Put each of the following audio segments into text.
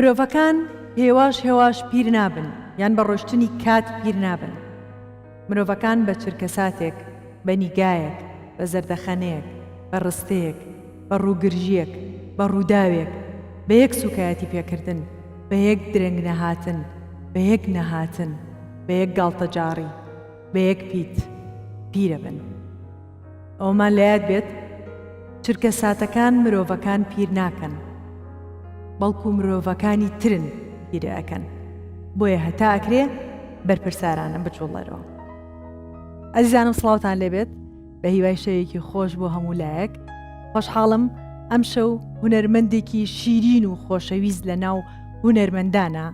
مرۆڤەکان هێواش پیر نابن یان بە ڕۆشتنی کات پیر نابن. مرۆڤەکان بە چرکەساتێک، بە نیگایەک، بە زەردەخەنەیەک، بە ڕستەیەک، بە ڕووگرژیەک، بە ڕووداوێک، بە یەک سوکایەتی پێکردن، بە یەک درەنگ نەهاتن، بە یەک نەهاتن، بە یەک گاڵتەجاڕی، بە یەک پیرە بن. ئەومان لەیاد بێت چرکەساتەکان مرۆڤەکان پیر ناکەن، بەڵکو مرۆڤەکانی ترن پیرە ئەکەن. بۆیە هەتا ئەکرێ بەرپرسارانە بچۆڵەرەوە. ئەزیزانم سڵاوتان لێبێت بە هیوای شەوێکی خۆش بۆ هەموو لایەک. خۆشحاڵم ئەم شەو هونەرمەندێکی شیرین و خۆشەویست لە ناو هونەرمەندانە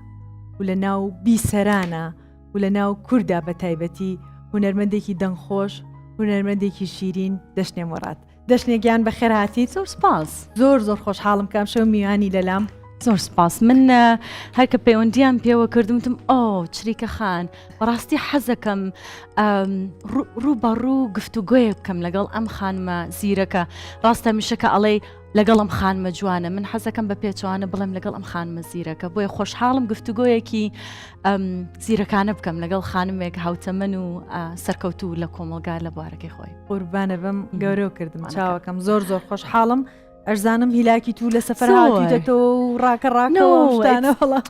و لە ناو بیسەرانە و لە ناو کووردا بە تایبەتی هونەرمەندێکی دەنگخۆش، هونەرمەندێکی شیرین دەشنێم وەڕات. دەشنێکیان بەخێر هاتیت. زۆر سپاس. زۆر خۆشحاڵم کام شەو میوانی لەلام. زۆر سپاس. من هەرکە پەیوەندیان پێوە کردمتم چریکە خان بەڕاستی حەزەکەم ڕووبەڕوو گفتوگۆیە بکەم لەگەڵ ئەم خانمە زیرەکە. ڕاستە میشەکە ئەڵێ لەگەڵ ئەم خانمە جوانە، من حەزەکەم بە پێچوانە بڵێم لەگەڵ ئەم خانمە زیرەکە. بۆیە خۆشحاڵم گفتوگۆیەکی زیرەکانە بکەم لەگەڵ خانمێک هاوتەمەن و سەرکەوتوو لە کۆمەلگا لە بوارەکەی خۆی. قوربانە بم گەورە کردم چاوەکەم. زۆر خۆشحاڵم. ئەرزانم هیلاکی تو لە سەفەر هاتیتەوە و ڕاکەڕاکەوەڵە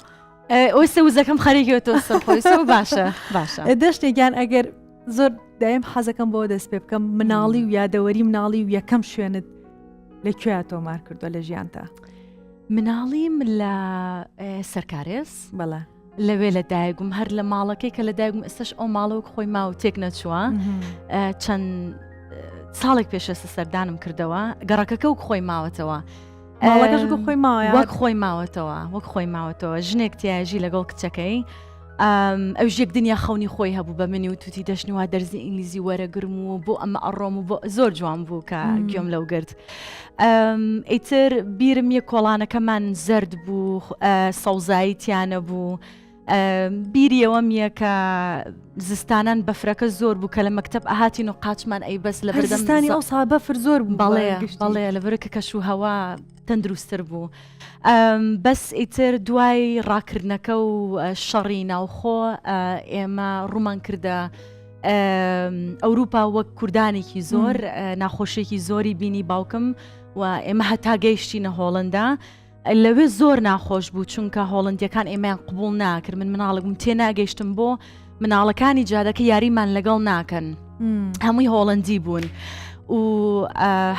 ئەوسە وزەکەم خەریکەوە سەرخۆیسەوە باشە دەشتێکیان ئەگەر زۆر دایم حەزەکەم بۆ دەست پێ بکەم مناڵی و یادەوەری مناڵی و یەکەم شوێنت لەکوێ تۆمار کردووە لە ژیانتە؟ مناڵیم لە سەرکارێز بەڵێ لەوێ لە دایگوم هەر لە ماڵەکەی کە لە دایگوم ئێستش ئەو ماڵەوە خۆی ماوە تێک نەچووە. چەند ساڵێک پێشەسە سەردانم کردەوە گەڕەکەکە و خۆی ماوەتەوە. ماڵەکەش خۆی ماوە وەک خۆی ماوەتەوە وەک خۆی ماوەتەوە ژنێک تیاژی لەگەڵ کچەکەی. ئەو ژێک دنیا خەونی خۆی هەبوو بە منی و توتی دەشنیوا دەرزی ئینگلیزی وەرەگرم و بۆ ئەمە ئەڕۆم و بۆ زۆر جوان بوو کە گوێم لەو گرت. ئیتر بیرم یە کۆڵانەکەمان زەرد بوو، سەوزاییتیانە بوو. بیریەوە میە کە زستانان بەفرەکە زۆر بوو کە لە مەکتەب ئاهاتین و قاچمان ئەی بەس لە بەردەمستانی ئەو سا بەفر زۆر بەڵێ لە بەرەکە کەش و هەوا تەندروستتر بوو. بەس ئیتر دوای ڕاکردنەکە و شەڕی ناوخۆ ئێمە ڕوومان کردە ئەوروپا وەک کوردانێکی زۆر ناخۆشێکی زۆری بینی باوکم و ئێمە هەتا گەیشتینە هۆڵندا. لەوێ زۆر ناخۆش بوو چونکە هۆڵندیەکان ئێمەیان قبول ناکرد. من مناڵێکم تێناگەیشتم بۆ مناڵەکانی جادەکە یاریمان لەگەڵ ناکەن، هەمووی هۆڵندی بوون و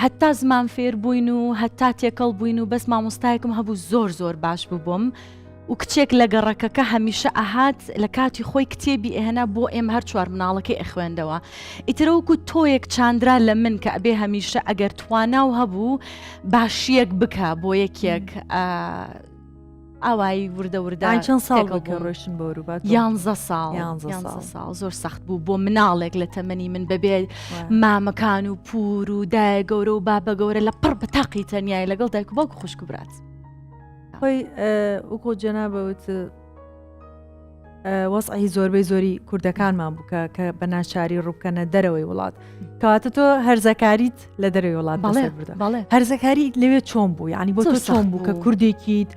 هەتا زمان فێر بووین و هەتا تێکەڵ بووین و بەس مامۆستایەکم هەبوو زۆر باش بووبم و کچێک لە گەڕەکەکە هەمیشە ئاهات لە کاتی خۆی کتێبی ئێهێنا بۆ ئێمە هەر چوار مناڵەکەی ئەخوێندەوە. ئیترەوەکو تۆیەک چاندرا لە من کە ئەبێ هەمیشە ئەگەر تواناو هەبوو باشیەک بکە بۆ یەکێک ئاوایی وردە چەند ساڵەکە ڕۆشن بۆ ڕووبات 11 ساڵ زۆر سەخت بوو بۆ مناڵێک لە تەمەنی من بەبێ مامەکان و پور و دایە گەورە و بابە گەورە لە پڕ بەتاقی تەنیای لەگەڵ دایک و باوک و خوشک و برات. خۆی وەکو جەنابەوت وەسعی زۆربەی زۆری کوردەکانمان بووکە کە بە ناچاری ڕووکەنە دەرەوەی وڵات. کەواتە تۆ هەرزەکاریت لە دەرەوەی وڵات بەڵێ هەرزەکاری لەوێ چۆن بوو؟ یعنی بۆ تۆ چۆن بوو کە کوردێکیت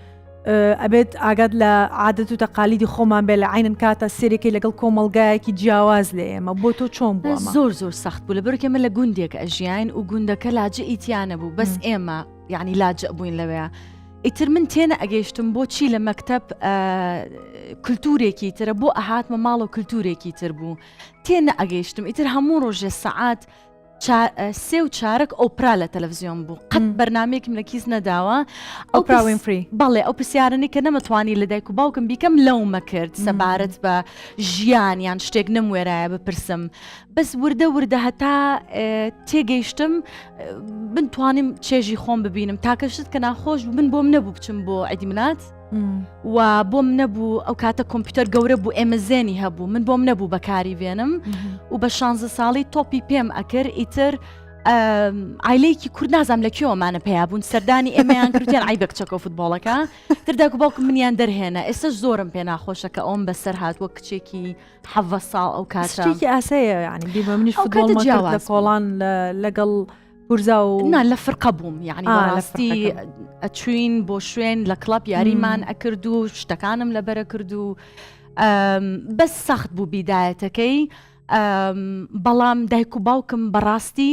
ئەبێت ئاگات لە عادەت و تەقالیدی خۆمان بێ لە عینن کاتە سێرێکی لەگەڵ کۆمەڵگایەکی جیاواز لە ئێمە بۆ تۆ چۆن بوو؟ زۆر سەخت بوو لەبەر ئێمە لە گوندێک ئەژیان و گوندەکە لاجە ئیتیانە بوو بەس ئێمە یعنی لاجە بووین لەوەیە. ئیتر من تێنە ئەگەیشتم بۆچی لە مەکتەب کللتورێکی ترە بۆ ئەهاتمە ماڵ و کللتورێکی تر بوو تێنە ئەگەیشتم. ئیتر هەموو ڕۆژێ سەعات 3:15 ئۆپرا لە تەلەڤزیۆن بوو. قەت بەرنامێکم لە کیس نەداوە. ئۆپرا وینفری بەڵێ ئەو پرسیارنی کە نەمەتوانی لە دایک و باوکم بیکەم لەومە کرد سەبارەت بە ژیانیان شتێک نەموێرایە بپرسم. بەس وردە هەتا تێگەیشتم بتوانیم چێژی خۆم ببینم تاکەشت کە ناخۆش من بۆم نەبوو بچم بۆ عیدی ملات و بۆم نەبوو ئەو کاتە کۆمپیوتەر گەورە بوو ئێمە زێنی هەبوو من بۆم نەبوو بەکاری بێنم و بە 16 ساڵی تۆپی پێم ئەکرد. ئیتر ئایلەیەکی کورد نازام لە کێوەمانە پێیا بوون سەردانی ئێمەیان کردیان ئای بە کچەکە و فوتبۆڵەکە ترداک و باوکم منیان دەرهێنا. ئێستش زۆرم پێ ناخۆشە کە ئەوم بەسەر هات وەک کچێکی 7 ساڵ ئەو کاتێکی ئاسەیە یعنی بیبە منیش فوتبۆڵ لە کۆڵان لەگەڵ پورزا و نا لە فرقە بووم یعنی بەڕاستی لە ئەچوین بۆ شوێن لە کڵب یاریمان ئەکرد و شتەکانم لەبەرە کرد و بەس سەخت بوو بیدایەتەکەی بەڵام دایک و باوکم بەڕاستی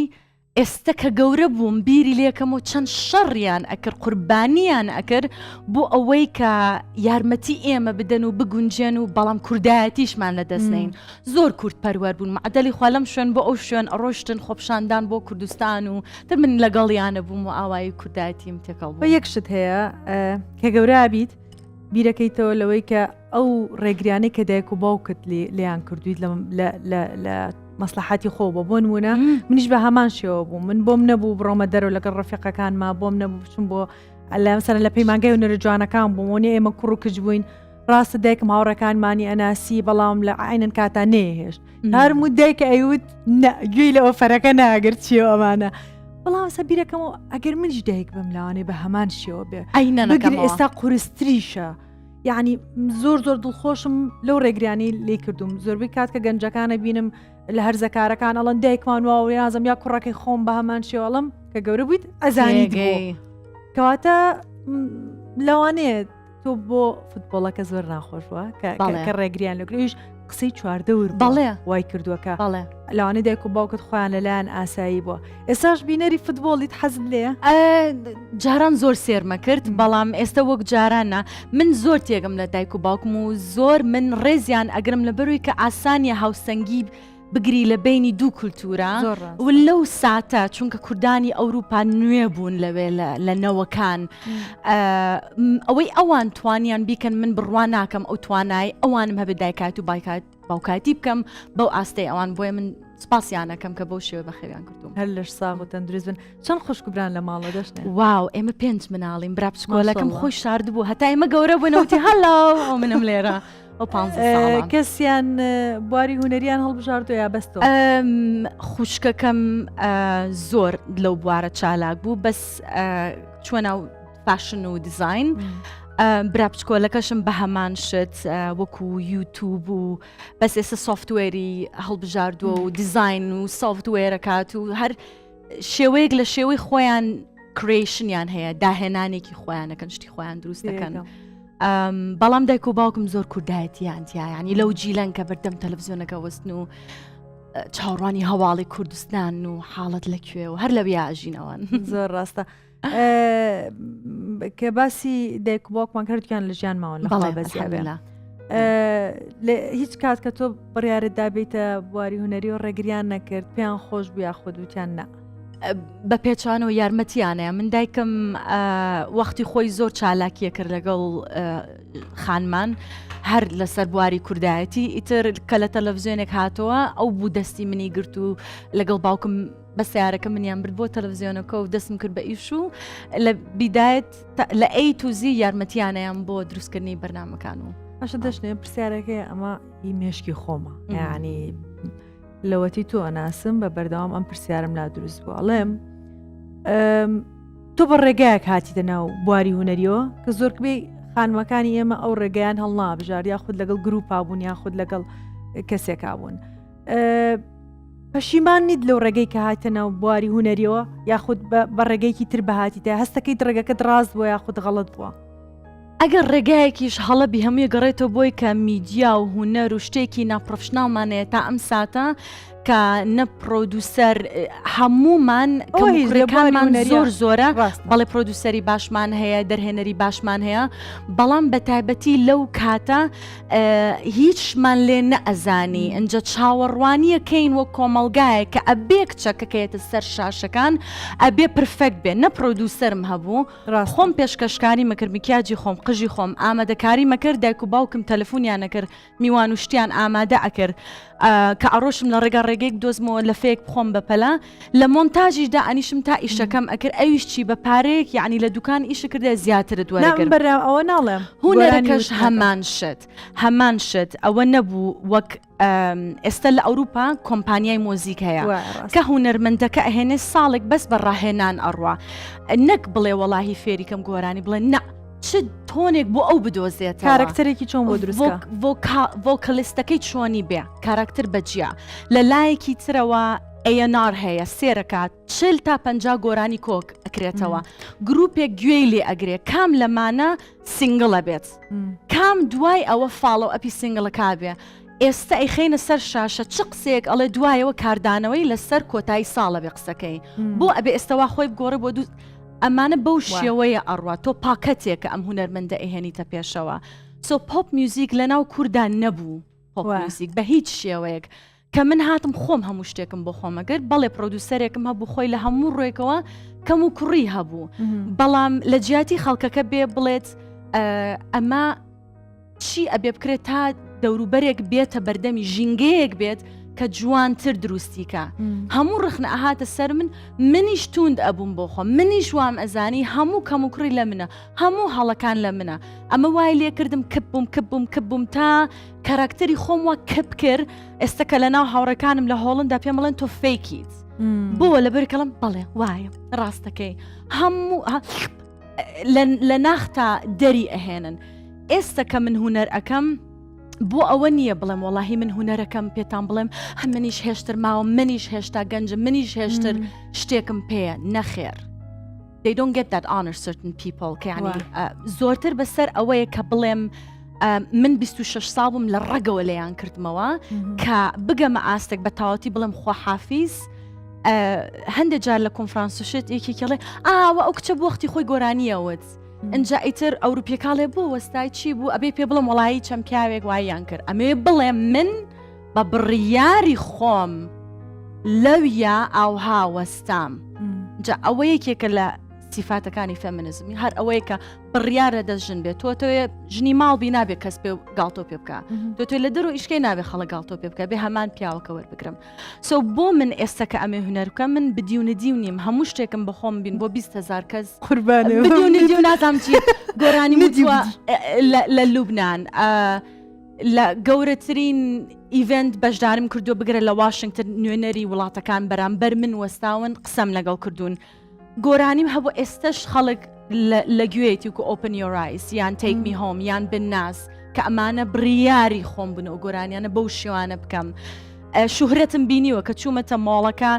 ئێستا کە گەورە بووم بیری لێکەم و چەند شەڕیان ئەکرد قوربانیان ئەکرد بۆ ئەوەی کە یارمەتی ئێمە بدەن و بگونجێن و بەڵام کوردایەتیشمان لە دەستنین زۆر کورد پەروەەر بوون معدەلی خوا لەم شوێن بۆ ئەو شوێن ئەڕۆشتن خۆپشاندان بۆ کوردستان و تر من لەگەڵیانە بووم و ئاوایی کوردایەتیم تێکەڵ بە بوو. یەکشت هەیە کە گەورە بیت بیرەکەیتەوە لەوەی کە ئەو ڕێگریانەی کە دایک و باوکت لیان کردویت لە مەسلحاتی خۆ بۆ نمونە منیش بە هەمان شێوە بوو من بۆم نەبوو بڕۆمە دەرەوە لەگەڵ ڕەفیقەکانما بۆم نەبوو بچم بۆ مثلا لە پەیمانگای و نەرە جوانەکان بوومۆنی ئێمە کوڕ و کچ بووین ڕاستە دایکم هاوڕەکانمانی ئەناسی بەڵام لە عینەن کاتا نێهێشت هەرموو دایکە ئەیوت گوێی لە ئۆفەرەکە ناگرت چیەوە ئەمانە بەڵام سەبیرەکەمەوە ئەگەر منیش دایک بم لاوانێ بە هەمان شێوە بێ بگری ئێستا قورستریشە یعنی زۆر دڵخۆشم لەو ڕێگریانی لێ کردوم زۆربەی کات کە گەنجەکانە بینم لە هەرزەکارەکان ئەڵەن دایکمان واوە یازم یا کوڕەکەی خۆم بە هەمان شێوەڵم کە گەورە بوویت ئەزانیت کەواتە لەوانەیە تۆ بۆ فوتبۆڵەکە زۆر ناخۆش بووە کە ڕێگریان لەگریش قسەی چواردەور بەڵێ وای کردووەکە لەوانەی دایک و باوکت خۆیان لەلایەن ئاسایی بووە ئێستاش بینەری فوتبۆڵیت حەزت لێە جاران زۆر سێرمە کرد بەڵام ئێستا وەک جارانە من زۆر تێگەم لە دایک و باوکم و زۆر من ڕێزیان ئەگرم لە بەروی کە ئاسانیە هاوسەنگی بگری لە بینی دوو کولتورە و لەو ساتە چونکە کوردانی ئەوروپا نوێ بوون لەوێ لە نەوەکان ئەوەی ئەوان توانیان بیکەن من بڕوان ناکەم ئەو توانای ئەوانم هەبێت دایکات و باوکاتی بکەم بەو ئاستەی ئەوان بۆیە من سپاسیانەکەم کە بەو شێوە بەخێویان کردوم هەر لەش ساغ و تەندروست بن چەند خوشکبران لە ماڵە دەشتێ واو ئێمە 5 مناڵیم برا بچکۆلەکەم خۆی شارد بوو هەتا ئێمە گەورە بوونەوتی هەڵاو ئەو منم لێرە کەسیان بواری هوەریان هەڵبژاردو یا بەستەوە خوشکەکەم زۆر لەو بوارە چالاک بوو بەس چۆنە فاشن و دیزاین برا بچکۆلەکەشم بە هەمان شت وەکو یوتیوب و بەس ئێستا سۆفتوێری هەڵبژاردووە و دیزاین و سۆفتوێرەکات و هەر شێوەیەک لە شێوەی خۆیان کریشنیان هەیە داهێنانێکی خۆیانەکەن شتی خۆیان دروست دەکەن بەڵام دایک و باوکم زۆر کوردایەتیان تیایانی لەو جیلەن کە بەردەم تەلەڤیزیۆنەکە وەستن و چاوەڕوانی هەواڵی کوردستان و حاڵەت لەکوێ و هەر لەوێ ئاژینەوەن زۆر ڕاستە کە باسی دایک و باوکمان کردیان لە ژیان ماوە لە خۆی بەزیابێ هیچ کات کە تۆ بڕیارت دابێتە بواری هوەری و ڕێگریان نەکرد پێیان خۆش بوو یا خودوتیان نا بە پێچوان و یارمەتیانەیە من دایکم وەختی خۆی زۆر چالاکیە کرد لەگەڵ خانمان هەر لەسەر بواری کوردایەتی ئیتر کە لە تەلەڤیزیۆنێک هاتەوە ئەو بوو دەستی منی گرت و لەگەڵ باوکم بە سیارەکە منیان برد بۆ تەلەڤیزیۆنەکە و دەستم کرد بە ئیش و لە بیدایەت لە ئەی توزی یارمەتیانەیەم بۆ دروستکردنی بەرنامەکان و ئاشە دەشنێ پرسیارەکەی ئەمە هی مێشکی خۆمە یعنی لەوەتی تۆ ئەناسم بە بەردەوام ئەم پرسیارم لا دروست بوو ئەڵێم تۆ بە ڕێگایەک هاتیتە ناو بواری هوەریەوە کە زۆربەی خانمەکانی ئێمە ئەو ڕێگەیان هەڵنابژار یا خود لەگەڵ گروپا بوون یا خود لەگەڵ کەسێکا بوون پەشیمان نیت لەو ڕێگەی کە هاتە ناو بواری هوەریەوە یا خود بە ڕێگەیەکی تر بەهاتیتە هەستەکەی ڕێگەکەت ڕاست بووە یا خود غەڵەت بووە ئەگەر ڕێگایەکیش هەڵەبی هەمووی گەڕێتەوە بۆی کە میدیا و هوەر و شتێکی ناپرۆفشناڵمانەیە تا ئەم ساتە کە نەپرۆدوسەر هەمومان کەمەکانمان زۆر زۆرە بەڵێ پرۆدوسەری باشمان هەیە دەرهێنەری باشمان هەیە بەڵام بە تایبەتی لەو کاتە هیچمان لێ نەئەزانی ئەنجە چاوەڕوانیەکەین وە کۆمەڵگایە کە ئەبێ کچەکەکەیەتە سەر شاشەکان ئەبێ پرفەکت بێ نە پرۆدوسەرم هەبوو خۆم پێشکەشکاری مەکرد میکیاجی خۆم قژی خۆم ئامادەکاری مەکرد دایک و باوکم تەلەفۆنیان نەکرد میوان و شتیان ئامادە ئەکرد کە ئەڕۆشم لە ڕێگەیەک دۆزمەوە لە فێک بخۆم بەپەلا لە مۆنتاژیشدا ئەنیشم تا ئیشەکەم ئەکرد ئەویش چی بە پارەیەک یعنی لە دوکان ئیشە کردە زیاترت وەرەگرت ئەوە ناڵێم هوەرەکەش هەمان شت ئەوە نەبوو وەک ئێستا لە ئەوروپا کۆمپانیای مۆزیک هەیە کە هوەرمەندەکە ئەهێنێ ساڵێک بەس بە ڕاهێنان ئەڕوا نەک بڵێ وەڵاهی فێریکەم گۆرانی بڵێ نە چ تۆنێک بۆ ئەو بدۆزێت کارکتەرێکی چۆن بۆ دروست ڤۆکەلیستەکەی چۆنی بێ کارکتەر بەجیا لە لایەکی ترەوە A&R هەیە سێرەکات 40 تا 50 گۆرانی کۆک ئەکرێتەوە گروپێک گوێی لێ ئەگرێ کام لەمانە سینگڵە بێت کام دوای ئەوە فاڵۆ ئەپی سینگڵەکا بێ ئێستا ئەیخینە سەر شاشە چ قسێک ئەڵێ دوایەوە کاردانەوەی لەسەر کۆتایی ساڵە بێ قسەکەی بۆ ئەبێ ئێستاوا خۆی بگۆڕێ بۆ دوو ئەمانە بەو شێوەیە ئەڕوا تۆ پاکەتێکە ئەم هونەرمەندە ئەهێنیتە پێشەوە سۆ پۆپ میوزیک لەناو کوردان نەبوو پۆپ میوزیک بە هیچ شێوەیەک کە من هاتم خۆم هەموو شتێکم بۆ خۆمەگەر بەڵێ پرۆدوسەرێکم هەبوو خۆی لە هەموو ڕێکەوە کەم و کوڕی هەبوو بەڵام لە جیاتی خەڵکەکە بێ بڵێت ئەمە چی ئەبێ بکرێت تا دەوروبەرێک بێتە بەردەمی ژینگەیەک بێت کە جوانتر دروستیکە هەموو ڕخنە ئاهاتە سەر منیش توند ئەبووم بۆ خۆم منیش وام ئەزانی هەموو کەم و کوڕی لە منە هەموو هەڵەکان لە منە ئەمە وای لێ کردم کببووم تا کاراکتەری خۆم وا کب کرد ئێستا کە لە ناو هاوڕەکانم لە هۆڵندا پێم بڵێن تۆ فیکیت بۆ لەبەرکەڵم بەڵێ وایە ڕاستەکەی هەموو لە ناختا دەری ئەهێنن ئێستا کە من هونەر ئەەکەم بۆ ئەوە نییە بڵێم وەڵاهی من هونەرەکەم پێتان بڵێم منیش هێشتر ماوە منیش هێشتا گەنجم منیش هێشتر شتێکم پێیە نەخێر they don't get that honor certain people کە یعنی زۆرتر بەسەر ئەوەیە کە بڵێم من 26 ساڵ بووم لە ڕەگەوە لەیان کردمەوە کە بگەمە ئاستێک بە تاوەتی بڵێم خواحافیز هەندێک جار لە کۆنفرانسشت یەکێکڵێ ئاوە ئەو کچە بۆ وەختی خۆی گۆرانیەوەت ئەجا ئیتر ئەوروپیەکاڵێ بۆ وەستای چی بوو ئەبێ پێ بڵم وڵایی چەم پیاوێک واییان کرد ئەمێ بڵێ من بە بڕیاری خۆم لەویا ئاوها وەستام جا ئەوە یەکێکە لە سیفاتەکانی فێمینیزمی هەر ئەوەیە کە بڕیارە دەستژن بێت تۆ ژنی ماڵبی نابێت کەس پێ گاڵتۆ پێ بکە تۆ لە دەرەوە ئیشکەی نابێت خەڵە گاڵتۆ پێ بکە بێ هەمان پیاوەکە وەربگرم سۆ بۆ من ئێستا کە ئەمێ هونەرکە من بدیونی نیم هەموو شتێکم بەخۆم بین بۆ 20,000 کەس قوربانێ بدیونی نازام چی گۆرانی مدیوە لە لوبنان لە گەورەترین ئیڤنت بەشدارم کردو بگرە لە واشنگتن نوێنەری وڵاتەکان بەرامبەر من وەستاون قسەم لەگەڵ کردوون گۆرانیم هەبوو ئێستش خەڵک لە گوێیتی و Open Your Eyes یان Take Me Home یان بناس کە ئەمانە بڕیاری خۆم بن و گۆرانیانە بەو شێوانە بکەم شوهرەتم بینیوە کە چوومەتە ماڵەکە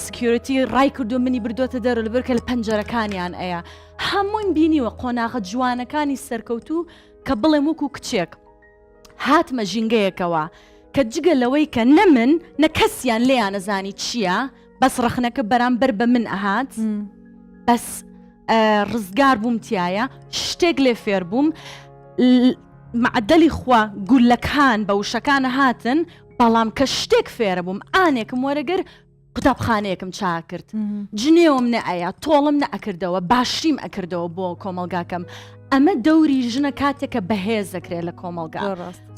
سکیۆریتی ڕای کردو منی بردوۆتە دەرە لەبەرکە لە پەنجەرەکانیان ئەیە هەمووین بینیوە قۆناغە جوانەکانی سەرکەوتوو کە بڵێم وەکو کچێک هاتمە ژینگەیەکەوە کە جگە لەوەی کە نە من نە کەسیان لێیان نەزانی چییە بەس ڕخنەکە بەرامبەر بە من ئەهات بەس ڕزگار بووم تایە شتێک لێ فێر بووم معدەلی خوا گولەکان بە وشەکانە هاتن بەڵام کە شتێک فێرە بووم ئانێکم وەرەگەر قوتابخانەیەکم چا کرد جنێوم نەئەیە تۆڵم نەئەکردەوە باشیم ئەکردەوە بۆ کۆمەلگاکەم ئەمە دەوری ژنە کاتێکە بەهێز دەکرێت لە کۆمەلگا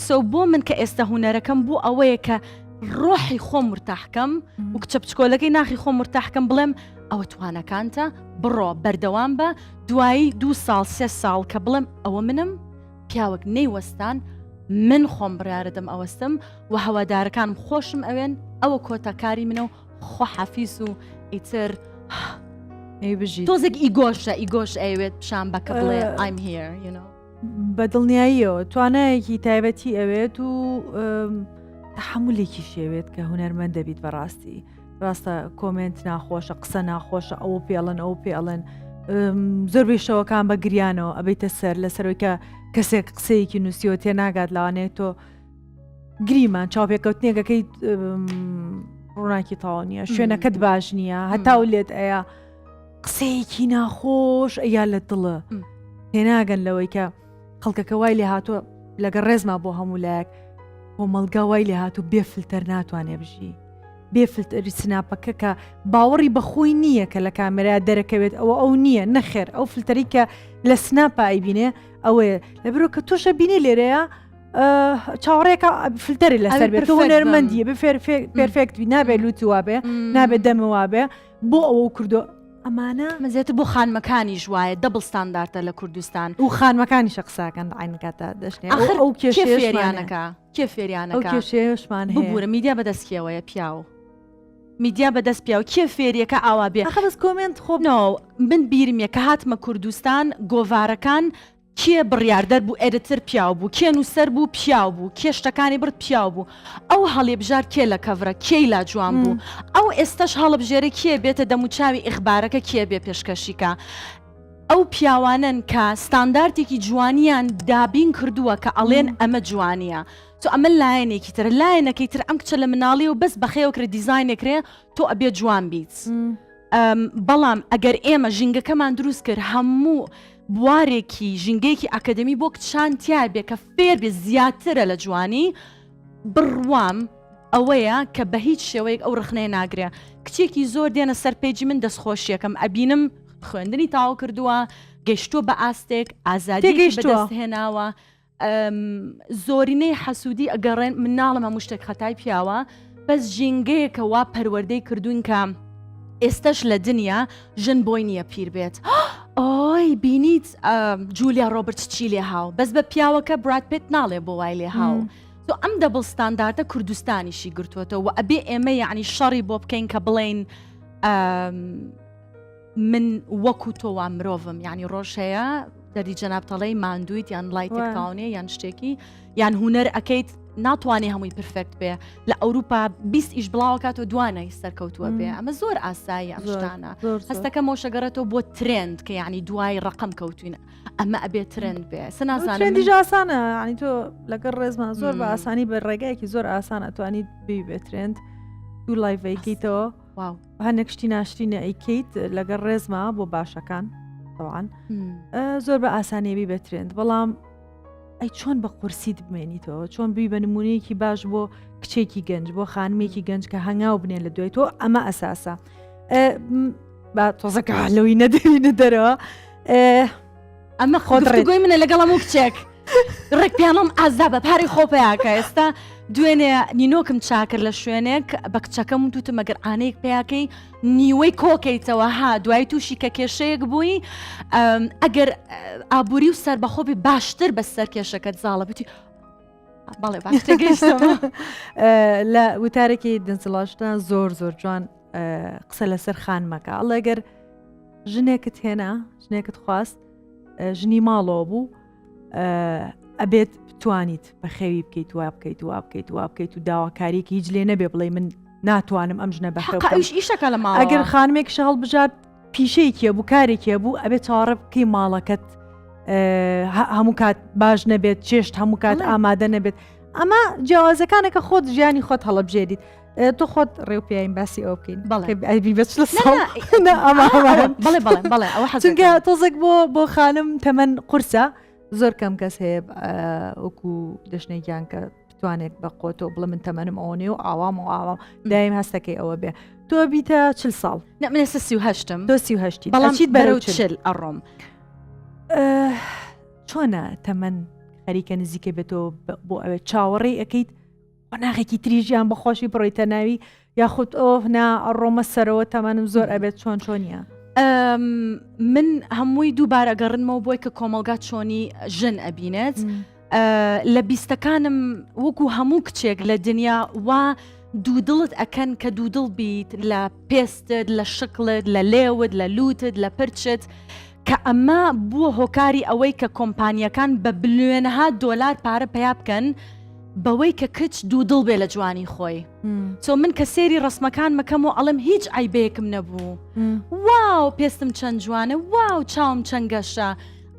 سۆ بۆ من کە ئێستا هونەرەکەم بوو ئەوەیە کە ڕۆحی خۆم مرتاحکەم و کچە بچکۆلەکەی ناخی خۆم مرتاحکەم بڵێم ئەوە توانەکانتە بڕۆ بەردەوام بە دوایی 2 ساڵ 3 ساڵ کە بڵێم ئەوە منم پیاوەک نەیوەستان من خۆم بڕیارەدەم ئەوەستم و هەوادارەکانم خۆشم ئەوێن ئەوە کۆتەکاری منە و خۆ حەفیز و ئیتر تۆزێک ئیگۆش ئەوێت پیشان بەکە بڵێ I'm here you know بەدڵنیاییەوە توانایەکی تایبەتی ئەوێت و تحملێکی شێوێت کە هونەرمەند دەبیت بەڕاستی ڕاستە کۆمنت ناخۆشە قسە ناخۆشە ئەو پێڵەن ئەو پێڵەن زۆربەی شەوەکان بە گریانەوە ئەبیتە سەر لەسەرەوەی کە کەسێک قسەیەکی نووسیەوە تێ ناگات لەوانێت تۆ گریمان چاوپێکەوتنێکەکەی ڕووناکی تاوا نییە شوێنەکەت باش نییە هەتاو لێت ئەیە قسەیەکی ناخۆش ئەیا لە دڵە تێناگەن لەوەی کە خەڵکەکە وای لێ هاتووە لەگە ڕێزما بۆ هەموو لایەک بۆ مەلگا وای لێ هاتوو بێفلتەر ناتوانێ بژی بێفلتەری سناپەکە کە باوەڕی بەخۆی نییە کە لە کامێرا دەرەکەوێت ئەو نییە نەخێر ئەو فلتەری کە لە سناپە ئەیبینێ ئەوەیە لەبرۆ کە تۆشە بینی لێرەیە چاوەڕێکە فلتەری لەسەر بێت هونەرمەندیە بە پێرفێکتی نابێت لوتی وابێ نابێت دەمە وابێ بۆ ئەوە کردو ئەمانە مەزێت بۆ خانمەکانی ژوایە دەبڵ ستاندارتە لە کوردستان و خانمەکانی شەقساکەن ئاینکاتە دەشتێ ئەو کێفێریانەکە کێ فێریانەکە کێشێشمان ببوورە میدیا بەدەستکیەوەیە پیاو میدیا بەدەست پیاو کێ فێریەکە ئاوا بێ بەس کۆمنت خۆب من بیرمیە کە هاتمە کوردستان گۆڤارەکان کێ بڕیاردەر بوو ئێدیتر پیاو بوو کێ نووسەر بوو پیاو بوو کێ شتەکانی برد پیاو بوو ئەو هەڵێبژار کێ لە کەڤرە کێی لا جوان بوو ئەو ئێستش هەڵبژێرە کێ بێتە دەموچاوی ئیخبارەکە کێ بێ پێشکەشیکە ئەو پیاوانن کە ستانداردێکی جوانیان دابین کردووە کە ئەڵێن ئەمە جوانیە تۆ ئەمە لایەنێکی تر لایەنەکەی تر ئەم کچە لە مناڵی و بەس بەخێوکرێ دیزاینێکرێ تۆ ئەبێ جوان بیت بەڵام ئەگەر ئێمە ژینگەکەمان دروست کرد هەموو بوارێکی ژینگەیەکی ئەکەدەمی بۆ کچان تیا بێ کە فێر بێ زیاترە لە جوانی بڕوام ئەوەیە کە بە هیچ شێوەیەک ئەو ڕخنەیە ناگرێ کچێکی زۆر دێنە سەرپێجی من دەستخۆشیەکەم ئەبینم خوێندنی تاوا کردووە گەیشتووە بە ئاستێک ئازادی بەدەستهێناوە زۆرینەی حەسوودی ئەگەڕێن مناڵم هەموو شتێک خەتای پیاوە بەس ژینگەیەکە وا پەروەردەی کردوون کە ئێستش لە دنیا ژن بۆی نییە پیر بێت ئۆی بینیت جولیا ڕۆبرت چی لێ هاو بەس بە پیاوەکە براد پێت ناڵێ بۆ وای لێ هاو تۆ ئەم دەبڵ ستانداردە کوردستانیشی گرتووەتەوە و ئەبێ ئێمە یعنی شەڕی بۆ بکەین کە بڵێن من وەکو تۆوان مرۆڤم یعنی ڕۆژ هەیە دەری جەنابتەڵەی ماندویت یان لای تێکاونێ یان شتێکی یان هوەر ئەەکەیت ناتوانێ هەمووی پرفکت بێ لە ئەوروپا 20 ئیش بڵاوکات و دوانەی سەرکەوتووە بێ ئەمە زۆر ئاسایی ئەم شتانە هەستەکە مۆشەگەڕێتەوە بۆ ترند کە یعنی دوای ڕقم کەوتوینە ئەمە ئەبێ ترند بێ سنازانندیش ئاسانە ینی تۆ لەگەڵ ڕێزمان زۆر بە ئاسانی بە ڕێگایەکی زۆر ئاسانە توانیت بێ ترند دوو لایڤیکیتەوە هەنێکشتی ناشتینە ئەیکیت لەگەڵ ڕێزما بۆ باشەکان طبعاً زۆر بە ئاسانیێبی بە ترند بەڵام ئەی چۆن بە قورسیت بمێنیتەوە چۆن بی بە نمونەیەکی باش بۆ کچێکی گەنج بۆ خانمێکی گەنج کە هەنگاو بنێن لە دوای تۆ ئەمە ئەساسە بە تۆزەکە لەوی نەدەوینە دەرەوە ئەمە خۆدڕێگوی منە لەگەڵ هەموو کچێک ڕێکپیانم ئازا بە پاری خۆپەیاکە ئێستا دوێنێ نینۆکم چاکرد لە شوێنێک بە کچەکەم توتم ئەگەر ئانەیەک پێیاکەی نیوەی کۆکەیتەوە ها دوای تووشی کە کێشەیەک بووی ئەگەر ئابووری و سەر بەخۆبی باشتر بە سەر کێشەکەت زاڵە بتی بەڵێ باشتەگەیشتەوە لە وتارێکی دنسڵاشتان زۆر زۆر جوان قسە لەسەر خانمەکە ئەڵێ گەر ژنێکت هێنا ژنێکت خواست ژنی ماڵەوە بوو ئەبێت بتوانیت بە خێوی بکەیت وا بکەیت وا بکەیت وا بکەیت و داواکاریەکی هیچ لێ نەبێ بڵێ من ناتوانم ئەم ژنە بەخەویشەکە لە ماڵ ئەگەر خانمێک شەڵ بژات پیشەیەکیە بوو کارێکیە بوو ئەبێت چاڕە بکەی ماڵەکەت هەموو کات باش نەبێت چێشت هەموو کات ئامادە نەبێت ئەمە جیاوازەکانێکە خۆت ژیانی خۆت هەڵەبژێریت تۆ خۆت ڕێوپیاین باسی ئەو بکەین بەڵێ چونکە تۆزێک بۆ خانم تەمەەن قورسە زۆر کەم کەس هەیە وەکو دەشنێکیان کە بتوانێت بە قۆتەوە بڵێ من تەمەنم ئەوەنێ و ئاوام و ئاوام دایم هەستەکەی ئەوە بێ تۆ بیتە 40 ساڵ من ئێستا 38م تۆ 38 بەڵام بەرەو 40 ئەڕۆم چۆنە تەمەەن خەریکە نزیکە بێتەوە بۆ ئەوێ چاوەڕێی ئەەکەیت ناغێکی تریژیان بەخۆشی بڕیتە ناوی یاخود ئۆ نا ئەڕۆمە سەرەوە تەمەنم زۆر ئەبێت چۆنیە من هەمووی دووبارە گەڕنمەوە بۆی کە کۆمەلگات چۆنی ژن ئەبینێت لە بیستەکانم وەکو هەموو کچێک لە دنیا وا دوودڵت ئەکەن کە دوودڵ بیت لە پێستت لە شکلت لە لێوت لە لوتت لە پرچت کە ئەمە بووە هۆکاری ئەوەی کە کۆمپانیەکان بە بلیۆنەها دۆلار پارە پیا بکەن بەوەی کە کچ دوودڵ بێ لە جوانی خۆی چۆ من کە سێری ڕسمەکان مەکەم و ئەڵم هیچ ئایبەیەکم نەبوو واو پێستم چەند جوانە واو چاوم چەند گەشە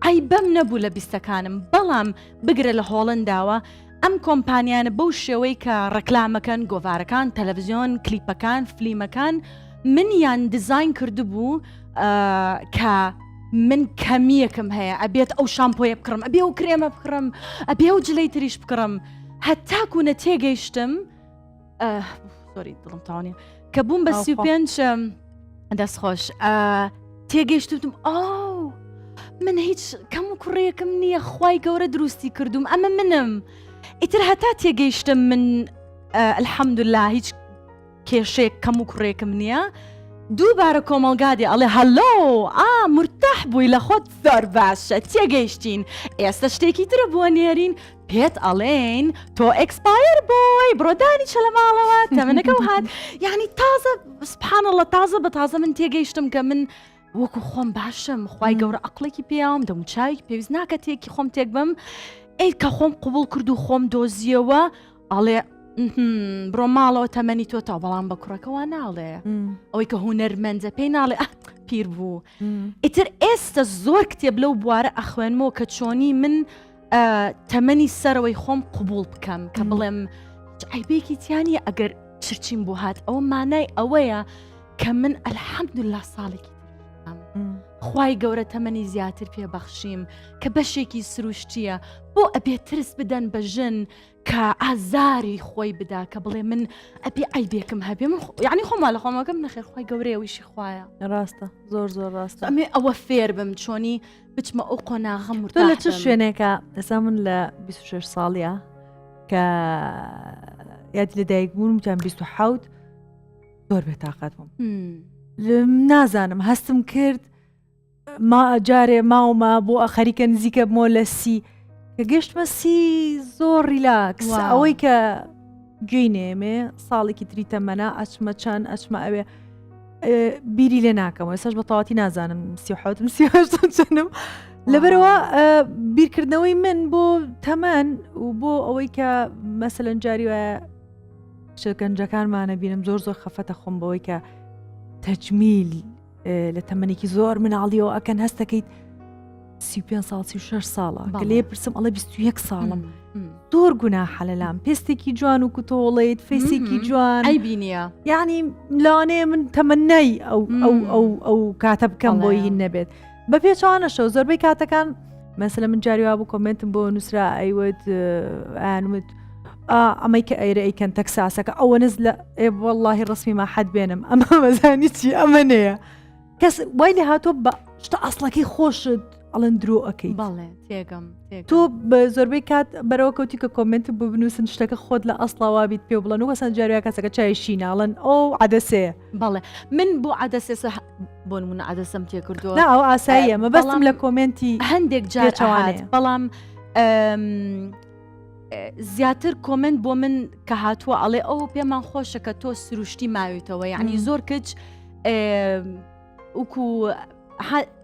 ئایبەم نەبوو لە بیستەکانم بەڵام بگرە لە هۆڵنداوە ئەم کۆمپانیانە بەو شێوەی کە ڕەکلامەکەن گۆڤارەکان تەلەڤیزیۆن کلیپەکان فلیمەکان منیان دیزاین کردبوو کە من کەمیەکم هەیە ئەبێت ئەو شامپۆیە بکڕم ئەبێ ئەو کرێمە بکڕم ئەبێ ئەو جلەی تریش بکڕم هەتاکوونە تێگەیشتم سۆری دڵم تاوانێ کە بووم بە 35 دەستخۆش تێگەیشتم ئاو من هیچ کەم و کوڕەیەکم نییە خوای گەورە دروستی کردوم ئەمە منم ئیتر هەتا تێگەیشتم من الحەمدولله هیچ کێشەیەک کەم و کوڕێکم نییە دووبارە کۆمەلگادی ئەڵێ هەلۆ مرتاح بووی لە خۆت زۆر باشە تێگەیشتین ئێستا شتێکی ترە بووە نێرین پێت ئەڵێن تۆ ئەکسپایر بۆی بڕۆدانی چە لە ماڵەوە تەمەنەکە و هات یعنی تازە سبحانەڵڵە تازە بە تازە من تێگەیشتم کە من وەکو خۆم باشم خوای گەورە عەقڵێکی پێیاوم دەم و چاوی پێویست ناکە تێکی خۆم تێک بم ئەی کە خۆم قبول کرد و خۆم دۆزیەوە ئەڵێ بڕۆ ماڵەوە تەمەنی تۆ تا بەڵام بە کوڕەکەەوە ناڵێ ئەوەی کە هوەرمەندە پێی ناڵێ پیر بوو ئیتر ئێستا زۆر کتێب لەو بوارە ئەخوێنمەوە کە چۆنی من تەمەنی سەرەوەی خۆم قبول بکەم کە بڵێم عیبێکی تیانی ئەگەر چرچین بوو هات ئەوە مانای ئەوەیە کە من ئەلحەمدولله ساڵێکی خوای گەورە تەمەنی زیاتر پێبەخشیم کە بەشێکی سروشتیە بۆ ئەبێ ترس بدەن بە ژن کە ئازاری خۆی بدا کە بڵێ من ئەبێ عیبێکم هەبێ من یعنی خۆما لە خۆمەکەم نەخێر خوای گەورەیەویشی خوایە ڕاستە زۆر ڕاستە ئەمێ ئەوە فێر بم چۆنی بچمە ئەو قۆناغەم تۆ لە چ شوێنێکە ئێستا من لە 26 ساڵیە کە یادی لەدایک بوون وتیان 27 زۆر بێتاقەت بووم نازانم هەستم کرد ما جارێ ماومە بۆ خەریکە نزیکە بمۆ لە سی کە گەشتمە سی زۆر ریلاکس ئەوەی کە گوێی نێمێ ساڵێکی تری تەمەنە ئەچمە چەند ئەچمە ئەوێ بیری لێ ناکەم ئێساش بە تەواتی نازانم 38 چەندم لەبەرەوە بیرکردنەوەی من بۆ تەمەن و بۆ ئەوەی کە مەسەلەن جاری وایە شەکنجەکانمانە بینم زۆر خەفەتە خۆم بەوەی کە تەجمیل لە تەمەنێکی زۆر مناڵیەوە ئەکەن هەستەکەیت 35 ساڵ 36 ساڵە کە لێ پرسم ئەڵە 21 ساڵم زۆر گوناحە لەلام پێستێکی جوان و کوتۆڵیت فیسێکی جوان ئەیبینیە یعنی لەوانەیە من تەمەنای ئەو کاتە بکەم بۆی هین نەبێت بە پێچوانەشەوە زۆربەی کاتەکان مەسەلە من جاریوا بوو کۆمنتم بۆ نووسرا ئەیوت ئەنوت ئەمەی کە ئەیرە ئەیکەن تەکساسەکە ئەوە نز لە واللهی ڕسمی ما حەد بێنم ئەمە مەزانی چی ئەمە نەیە کەس وای لێ هاتۆ بە شتە ئەسڵەکەی خۆشت ئەڵەن درۆ ئەەکەی بەڵێ تێگەم تۆ بە زۆربەی کات بەرەوە کەوتی کە کۆمنت بۆ بنووسن شتەکە خۆت لە ئەسڵاوا بیت پێ بڵەن و وەسەن جاریا کەسەکە چایشی ناڵن ئەو عەدەسەیە بەڵێ من بۆ عەدەسێ بۆ نمونە عەدەسەم تێ کردووە نا ئەو ئاساییە مەبەستم لە کۆمنتی هەندێک جار هات بەڵام زیاتر کۆمنت بۆ من کە هاتووە ئەڵێ ئەو پێمان خۆشە کە تۆ سروشتی ماویتەوە یعنی زۆر کچ وکو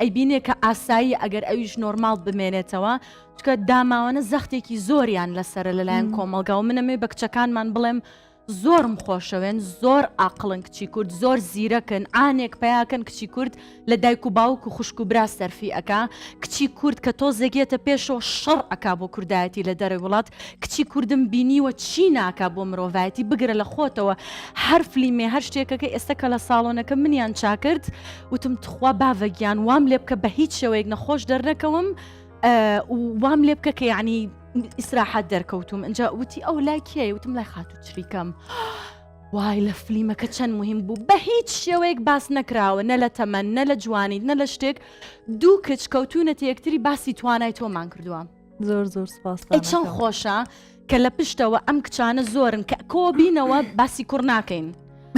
ئەیبینێ کە ئاسایی ئەگەر ئەویش نۆرماڵ بمێنێتەوە چکە داماوانە زەختێکی زۆریان لەسرە لەلایەن کۆمەلگا و منەمێ بە کچەکانمان بڵێم زۆرم خۆشەوێن زۆر ئاقلن کچی کورد زۆر زیرەکن ئانێک پیاکەن کچی کورد لە دایک و باوک و خوشک و برا سەرفی ئەکا کچی کورد کە تۆ زەگێتە پێشەوە شەڕ ئەکا بۆ کوردایەتی لە دەرەوەی وڵات کچی کوردم بینیوە چی ناکا بۆ مرۆڤایەتی بگرە لە خۆتەوە هەر فلیمێ هەر شتێکەکە ئێستا کە لە ساڵۆنەکە منیان چاکرد وتم تخوا باڤەگیان وام لێ بکە بە هیچ شێوەیەک نەخۆش دەرنەکەوم وام لێ بکە کە یعنی ئیسراحەت دەرکەوتوم ئەجا وتی ئەو لای کێ وتم لای خاتو چریکەم وای لە فلیمەکە چەند مهم بوو بە هیچ شێوەیەک باس نەکراوە نە لە تەمەن نە لە جوانی نە لە شتێک دوو کچ کەوتونەتە یەکتری باسی توانای تۆمان کردووە زۆر زۆر سپاس چەند خۆشە کە لە پشتەوە ئەم کچانە زۆرن کە کۆ بینەوە باسی کوڕ ناکەین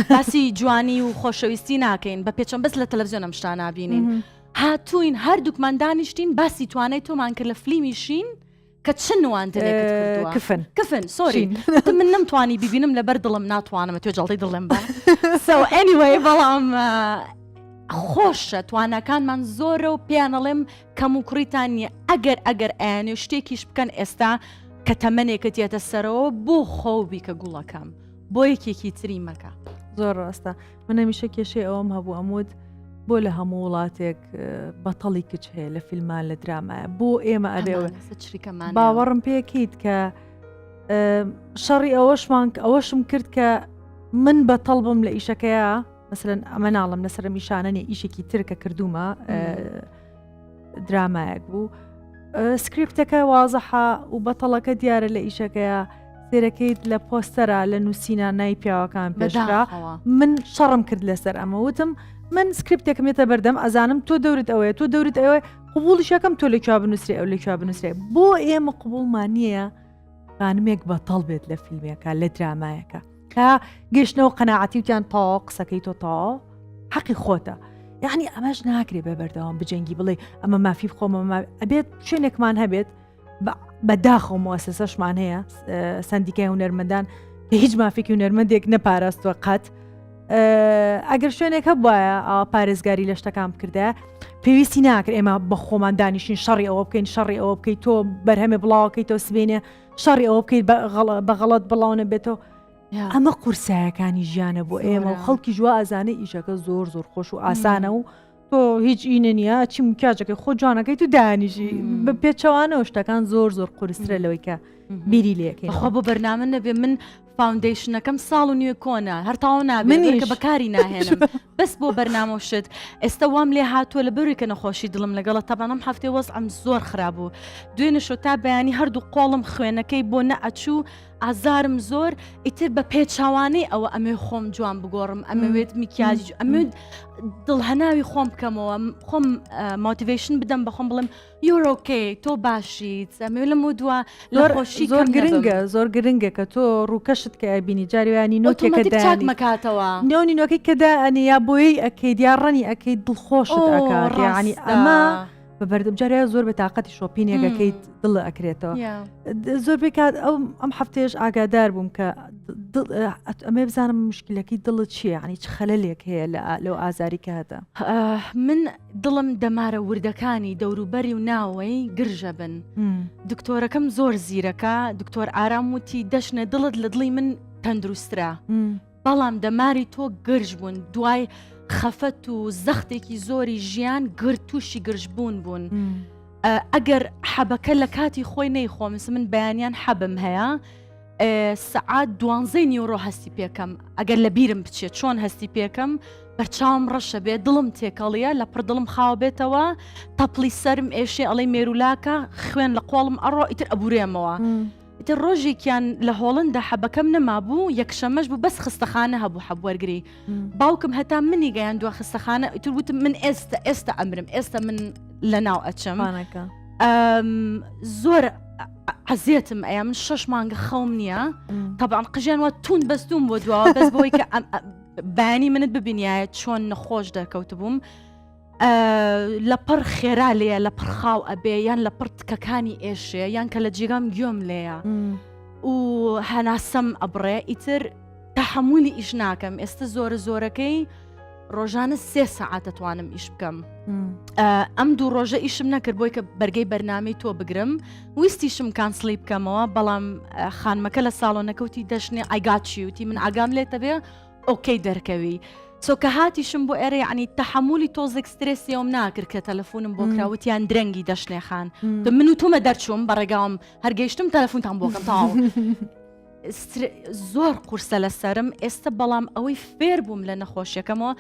باسی جوانی و خۆشەویستی ناکەین بە پێچەم بەس لە تەلەڤیزیۆنە شتان نابینین هاتوین هەردووکمان دانیشتین باسی توانای تۆمان کرد لە فلیمیشین کە چ نوانتەرێکت کردووە کفن سۆری من نەمتوانی ببینم لەبەر دڵم ناتوانم توێ جەڵدەی دڵم بە anyway بەڵام خۆشە توانەکانمان زۆرە و پیانەڵێم کەم و کوڕیتان نیە ئەگەر ئەیانێ شتێکیش بکەن ئێستا کە تەمەنێکت یێتە سەرەوە بۆ خۆبی کە گوڵەکەم بۆ یەکێکی تری مەکە زۆر ڕاستە من هەمیشە کێشەی ئەوم هەبوو ئەمود بۆ لە هەموو وڵاتێک بەتەڵی کچ هەیە لە فیلمان لە درامایە بۆ ئێمە ئەبێەوە باوەڕم پێکیت کە شەڕی ئەوەشم کرد کە من بەتەڵ بم لە ئیشەکەیە مەسەلەن ئەمە ناڵم لەسەر میشانەنێ ئیشێکی ترکە کردومە درامایەک بوو سکریپتەکە وازەحە و بەتەڵەکە دیارە لە ئیشەکەیە سێرەکەیت لە پۆستەرە لە نووسینە نای پیاوەکان پێشرا من شەڕم کرد لەسەر ئەمە وتم من سکریپتێکم ێتە بەردەم ئەزانم تۆ دەورت ئەوەیە تۆ دەورت ئەوەی قبوڵیشەکەم تۆ لەکوا بنووسێ ئەو لەکوا بنووسێ بۆ ئێمە قبوڵمان نییە خانمێک بەتەڵ بێت لە فیلمێکە لە درامایەکە کە گەشتنەوە قەناعەتی وتیان تاوا قسەکەی تۆ تاوا حەقی خۆتە یعنی ئەمەش ناکرێ بە بەردەوام بجەنگی بڵێ ئەمە مافی بخۆمە ئەبێت شوێنێکمان هەبێت بەداخەوە موەسسەشمان هەیە سندیکای هونەرمەندان کە هیچ مافێکی هونەرمەندێک نەپاراستوە قەت ئەگەر شوێنێک هەبواە پارێزگاری لە شتەکان بکردە پێویستی ناکرد ئێمە بە خۆمان دانیشین شەڕی ئەوە بکەین شەڕی ئەوە بکەیت تۆ بەرهەمێ بڵاوکەیتەوە سبێنێ شەڕی ئەوە بکەیت بە غەڵەت بڵاونە بێتەوە ئەمە قورسایەکانی ژیانە بۆ ئێمە و خەڵکی جووا ئازانە ئیشەکە زۆر زۆر خۆش و ئاسانە و تۆ هیچ ئینە نییە چیم کاجەکەی خۆ جوانەکەی تو دانیشی بە پێچەوانەوە شتەکان زۆر زۆر قورسرە لەوەی کە بیری لێکەین خۆ بۆ بەرنامە نەبێ من فاوندیشنەکەم ساڵ و نیوە کۆنا هەرتاوە نابێت کە بەکاری ناهێنم بەس بۆ بەرنامە شت ئێستا وام لێ هاتووە لە بەروی کە نەخۆشی دڵم لەگەڵە تەبانم هەفتێ وەز ئەم زۆر خراپبوو دوێنە شۆ تا بەیانی هەردوو قۆڵم خوێنەکەی بۆ نەئەچوو ئازارم زۆر ئیتر بە پێچاوانەی ئەوە ئەمێ خۆم جوان بگۆڕم ئەمەوێت میکیاجی ئەمێت دڵهەناوی خۆم بکەمەوە خۆم مۆتیڤیشن بدەم بە خۆم بڵم یۆرۆکەی تۆ باشیت ئەمێ لە مودووە لە خۆشی زۆر گرنگە زۆر گرنگە کە تۆ ڕووکەشت کە بینی جاریوانی نۆکێکە مکاتەوە نێونی نۆکەی کەدا ئەنی یا بۆی ئەکەی دیاڕەنی ئەەکەی دڵخۆشت ئەکات یعنی ئەمە بە بەردەم جارەیە زۆر بە تااقەتی شۆپینێکەکەیت دڵ ئەکرێتەوە زۆر بکات ئەم هەفتێش ئاگادار بووم کە ئەمێ بزانم مشکلەکەی دڵت چییە عنی چ خەلەلێک هەیە لەو ئازاری کاتە من دڵم دەمارە وردەکانی دەوروبەری و ناوەی گرژە بن دکتۆرەکەم زۆر زیرەکە دکتۆر ئارام وتی دەشنە دڵت لە دڵی من تەندروسترا بەڵام دەماری تۆ گرژ بوون دوای خەفەت و زەختێکی زۆری ژیان گرتوشی گرژبوون بوون ئەگەر حەبەکە لە کاتی خۆی نەیخۆمس من بەیانیان حەبم هەیە سەعات 12 نیوڕۆ هەستی پێکەم ئەگەر لە بیرم بچێت چۆن هەستی پێکەم بەرچاوم ڕەشە بێت دڵم تێکەڵیە لە پڕ دڵم خاوە بێتەوە تەپڵی سرم ئێشێ ئەڵەی مێرولاکە خوێن لە قۆڵم ئەڕۆ ئیتر ئەبورێمەوە ئیتر ڕۆژێکیان لە هۆڵندا حەبەکەم نەمابوو یەکشەمەش بوو بەس خستەخانە هەبوو حەبوەرگری باوکم هەتا منی گەیاندووە خستەخانە ئیتر وتم من ئێستا ئەمرم ئێستا من لە ناو ئەچم زۆر عزیێتم ئەیە من 6 مانگە خەوم نییە تەبعاً قژیان وە تون بەستوم بۆ دواوە بەس بۆی کە بەیانی منت ببینایە چۆن نەخۆش دەکەوت بووم لە پڕ خێرا لێە لە پڕ خاو ئەبێ یان لە پڕ تکەکانی ئێشێ یان کە لە جێگام گوێم لێیە و هەناسەم ئەبڕێ ئیتر تەحەمولی ئیش ناکەم ئێستا زۆرەکەی ڕۆژانە 3 سەعات دەتوانم ئیش بکەم ئەم دوو ڕۆژە ئیشم نەکرد بۆی کە بەرگەی بەرنامەی تۆ بگرم ویستیشم کانسلی بکەمەوە بەڵام خانمەکە لە ساڵۆنەکەوتی دەشنێ ئایگاچیوتی من ئاگام لێتە بێ ئۆکەی دەرکەوی سۆکە هاتیشم بۆ ئێرە عنی تەحەمولی تۆزێک سترێسیەوەم ناکرد کە تەلەفۆنم بۆ کراوتیان درەنگی دەشنێخان من و تومە دەرچووم بەڕێگاوم هەرگەیشتم تەلەفۆنتان بۆکەم تاو زۆر قورسە لە سرم ئێستا بەڵام ئەوەی فێر بووم لە نەخۆشیەکەمەوە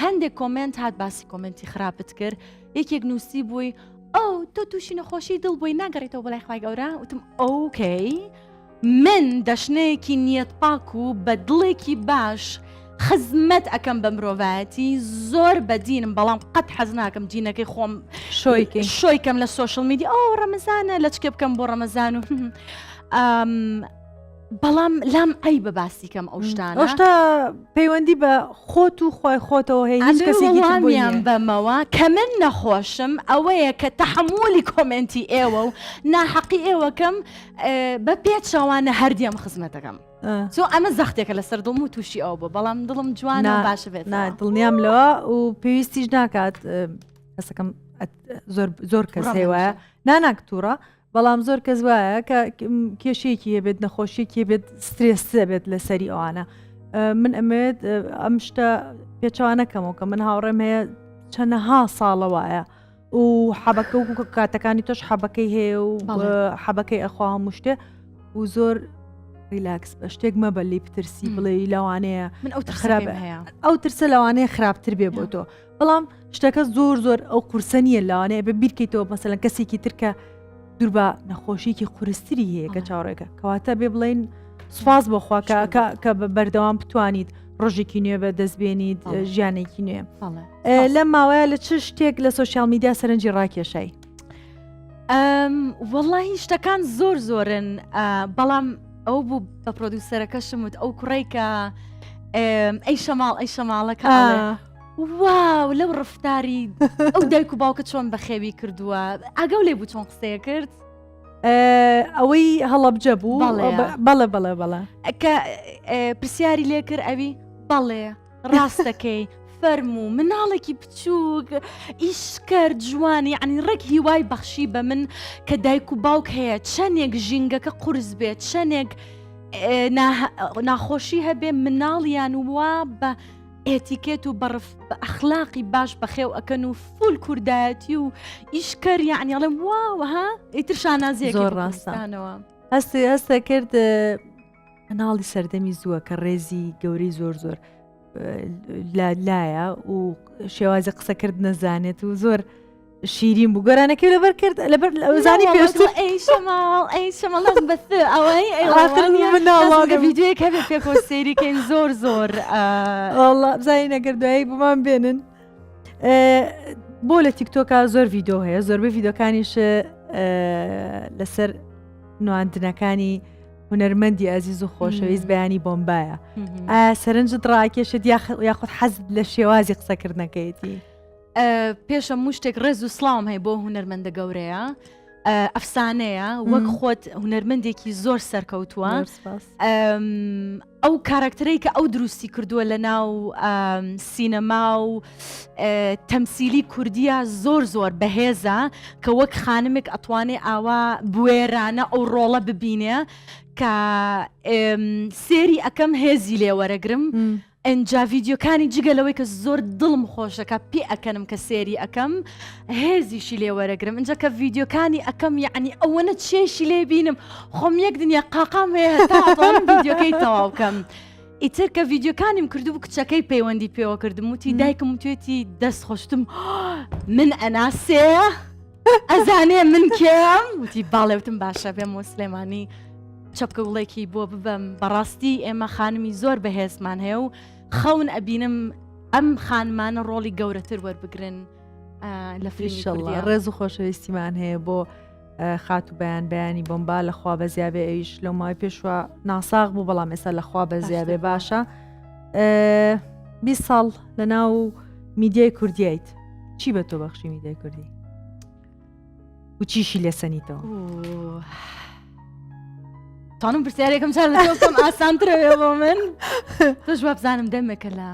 هەندێک کۆمنت هات باسی کۆمنتی خراپت کرد یەکێک نووسی بووی ئەو تۆ تووشی نەخۆشی دڵ بۆی ناگەڕێتەوە بەلای خوای گەورە وتم ئۆکەی من دەشنەیەکی نیەت پاک و بە دڵێکی باش خزمەت ئەەکەم بە مرۆڤایەتی زۆر بە دینم بەڵام قەت حەز ناکەم دینەکەی خۆم شۆیکەم لە سوۆشل میدیا ئەو ڕەمەزانە لە چکێ بکەم بۆ ڕەمەزان و بەڵام لام ئەی بە باسیکەم ئەو شتانە ئەوشتا پەیوەندی بە خۆت و خۆی خۆتەوە هەیە هیچ کەسێکیان بەمەوە کە من نەخۆشم ئەوەیە کە تەحەمولی کۆمنتی ئێوە و ناحەقی ئێوەکەم بە پێچەوانە هەردیم خزمەتەکەم سۆ ئەمە زەختێکە لەسەر دڵم و تووشی ئەو بۆ بەڵام دڵم جوانە باشە بێت دڵنیام لەوە و پێویستیش ناکات کەسەکەم زۆر کەس هێوایە ناناک تووڕە بەڵام زۆر کەس وایە کە کێشێکی هەبێت نەخۆشیێکی بێت سترێسە بێت لە سەری ئەوانە من ئەمێت ئەم شتە پێچوانەکەمەوە کە من هاوڕێم هەیە چەندەها ساڵە وایە و حەبەکە و کاتەکانی تۆش حەبەکەی هەیە و حەبەکەی ئەخوا هەموو شتێ و زۆر ریلاکس بە شتێک مەبە لی پترسی بڵێ لەوانەیە من ئەو خراپ هەیە ئەو ترسە لەوانەیە خراپتر بێ بۆ تۆ بەڵام شتەکە زۆر ئەو قورسە نیە لەوانەیە بە بیرکەیتەوە مەسەلەن کەسێکی ترکە دوور بە نەخۆشیێکی قورستری هەیە کە چاوەڕێکە کەواتە بێ بڵێن سوپاس بۆخوا کە بەردەوام بتوانیت ڕۆژێکی نوێ بە دەستبێنیت ژیانێکی نوێ لەم ماوەیە لە چ شتێک لە سۆشیال میدیا سەرنجی ڕاکێشای وەڵاهی شتەکان زۆرن بەڵام ئەو بوو بە پرۆدیوسەرەکەشم وت ئەو کوڕێکە ئەی شەماڵەکە واو لەو ڕفتاری ئەو دایک و باوکە چۆن بەخێوی کردووە ئاگەو لێ بوو چۆن قسەیە کرد ئەوەی هەڵەبجە بوو بەڵێ کە پرسیاری لێ کرد ئەوی بەڵێ ڕاستەکەی فەرموو مناڵێکی بچووک ئیشکەر جوانی یعنی ڕێک هیوای بەخشی بە من کە دایک و باوک هەیە چەندێک ژینگەکە قورس بێت چەندێک ناخۆشی هەبێ مناڵیان وا بە ئێتیکێت و بەڕف بە ئەخلاقی باش بەخێو ئەکەن و فول کوردایەتی و ئیشکەر یعنی ئەڵێم واوەها ئیتر شانازیەکی زۆر ڕاستە. کوردستانەوە هەستا کرد مناڵی سەردەمی زووە کە ڕێزی گەورەی زۆر لایە و شێوازی قسەکرد نەزانێت و زۆر شیرین بوو گۆرانەکەی لەبەر کرد لەبەر ئەوزانی پێشتر ئەی شەماڵ بەث ئەوەی مناڵە ڤیدیۆیەک هەبێت پێکۆ سێریکەین زۆر والله بزانین ئەگەر دوایی بمان بێنن بۆ لە تیکتۆکە زۆر ڤیدیۆ هەیە زۆربەی ڤیدیۆکانیش لەسەر نواندنەکانی هونەرمەندی ئازیز و خۆشەویست بەیانی بۆمبایە سەرنجت ڕاکێشت یاخود حەزت لە شێوازی قسەکردنەکەیەتی پێشە شتێک ڕێز و سڵام هەیە بۆ هونەرمەندە گەورەیە ئەفسانەیە وەک خۆت هونەرمەندێکی زۆر سەرکەوتووە ئەو کارکتەرەی کە ئەو دروستی کردووە لە ناو سینەما و تەمسیلی کوردیە زۆر بەهێزە کە وەک خانمێک ئەتوانێ ئاوا بوێرانە ئەو ڕۆڵە ببینێ کە سێری ئەەکەم هێزی لێ وەرەگرم ئەنجا ڤیدیۆکانی جگەلەوەی کە زۆر دڵم خۆشەکە پێ ئەەکەنم کە سێری ئەەکەم هێزیشی لێ وەرەگرم اینجا کە ڤیدیۆکانی ئەەکەم یعنی ئەوەنە چێشی لێ بینم خۆم یەک دنیا قاقام هەیە تاڵم ڤیدیۆکەی تەواو بکەم ئیتر کە ڤیدیۆکانیم کردو کچەکەی پەیوەندی پێوە کردم وتی دایکم وتێتی دەست خۆشتم من ئەناسێ ئەزانێ من کێم وتی باڵێوتم باشە بێم و سلێمانی چەپکە وڵێکی بۆ ببەم بەڕاستی ئێمە خانمی زۆر بەهێزمان هەیە و خەون ئەبینم ئەم خانمانە ڕۆڵی گەورەتر وەربگرن لە فریشله ڕێز و خۆشەویستیمان هەیە بۆ خات و بەیانی بۆمبا لەخوا بە زیابێ ئەویش لەو مای پێشوە ناساغ بوو بەڵام ئێستا لەخوا بە زیابێ باشە 20 ساڵ لە ناو میدیای کوردییت چی بە تۆ بەخشی میدیای کوردی و چیشی لێسەنیتەوە تانم پرسیارێکم چار لە تۆم ئاسانترەوێ بۆ من تۆش وا بزانم دەمێکە لە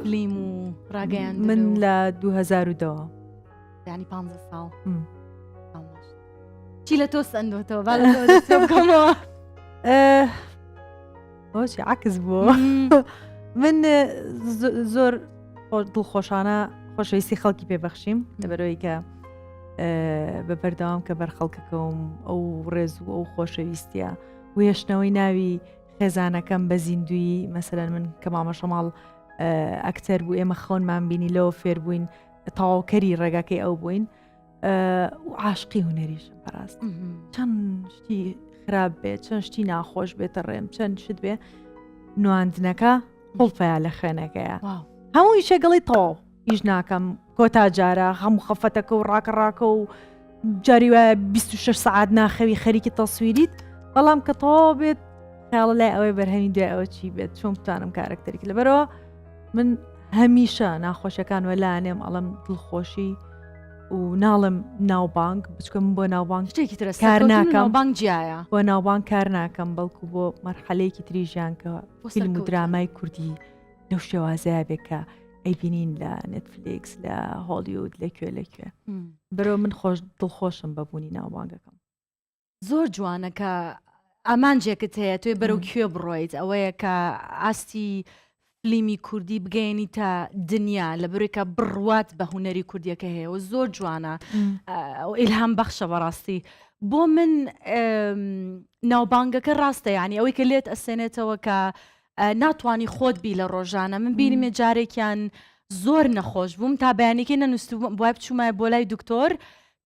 فلیم و ڕاگەیان من لە 2002 ینی 15 ساڵ چی لە تۆ سندۆتەوە با لە تۆ بکەمەوە ئۆچی عکس بووە من زۆر دڵخۆشانە خۆشەویستی خەڵکی پێبەخشیم لەبەرەوەی کە بە بەردەوام کە بەر خەڵکەکەم ئەو ڕێز و ئەو خۆشەویستیە و هێشتنەوەی ناوی خێزانەکەم بە زیندوی مەسەرەن من کە مامە شەماڵ ئەکتەر بوو ئێمە خۆنمان بینی لەوە فێر بووین تەواوکەری ڕێگاکەی ئەو بووین و عاشقی هونەریشم بەڕاست چەند شتی خراپ بێت چەند شتی ناخۆش بێتە ڕێم چەند شت بێ نواندنەکە قوڵفەیە لە خوێنەکەیە هەموو ئیشێگەڵی تەواو ئیش ناکەم کۆتا جارە هەموو خەفەتەکە و ڕاکە و جاری وایە 26 سعات ناخەوی خەریکی تەسویریت بەڵام کە تەواو بێت خیاڵە لای ئەوەی بەرهەمی دوای ئەوە چی بێت چۆن بتانم کارکتەرێکی لەبەرەوە من هەمیشە ناخۆشەکان وەلانێم ئەڵم دڵخۆشی و ناڵم ناوبانگ بچکەم بۆ ناوبانگ شتێکی ترە کار ناکەم بانگ جیایە بۆ ناوبانگ کار ناکەم بەڵکو بۆ مەرحەلەیەکی تری ژیان کە فیلم و درامای کوردی لەو شێوازەیە بێکە ئەیبینین لە نێتفلیکس لە هۆلیوود لەکوێ بەرەوە من دڵخۆشم بەبوونی ناوبانگەکەم زۆر جوانەکە ئامانجێکت هەیە توێ بەرەو کوێ بڕۆیت ئەوەیە کە ئاستی فلیمی کوردی بگەێنی تا دنیا لە بڕێکە بڕوات بە هونەری کوردیەکە هەیە و زۆر جوانە ئیلهام بەخشە بەڕاستی بۆ من ناوبانگەکە ڕاستە یعنی ئەوەی کە لێت ئەسێنێتەوە کە ناتوانی خۆت بی لە ڕۆژانە من بینیمێ جارێکیان زۆر نەخۆش بووم تا بەیانێکی نەنووسبووم بۆای بچوومای بۆ لای دکتۆر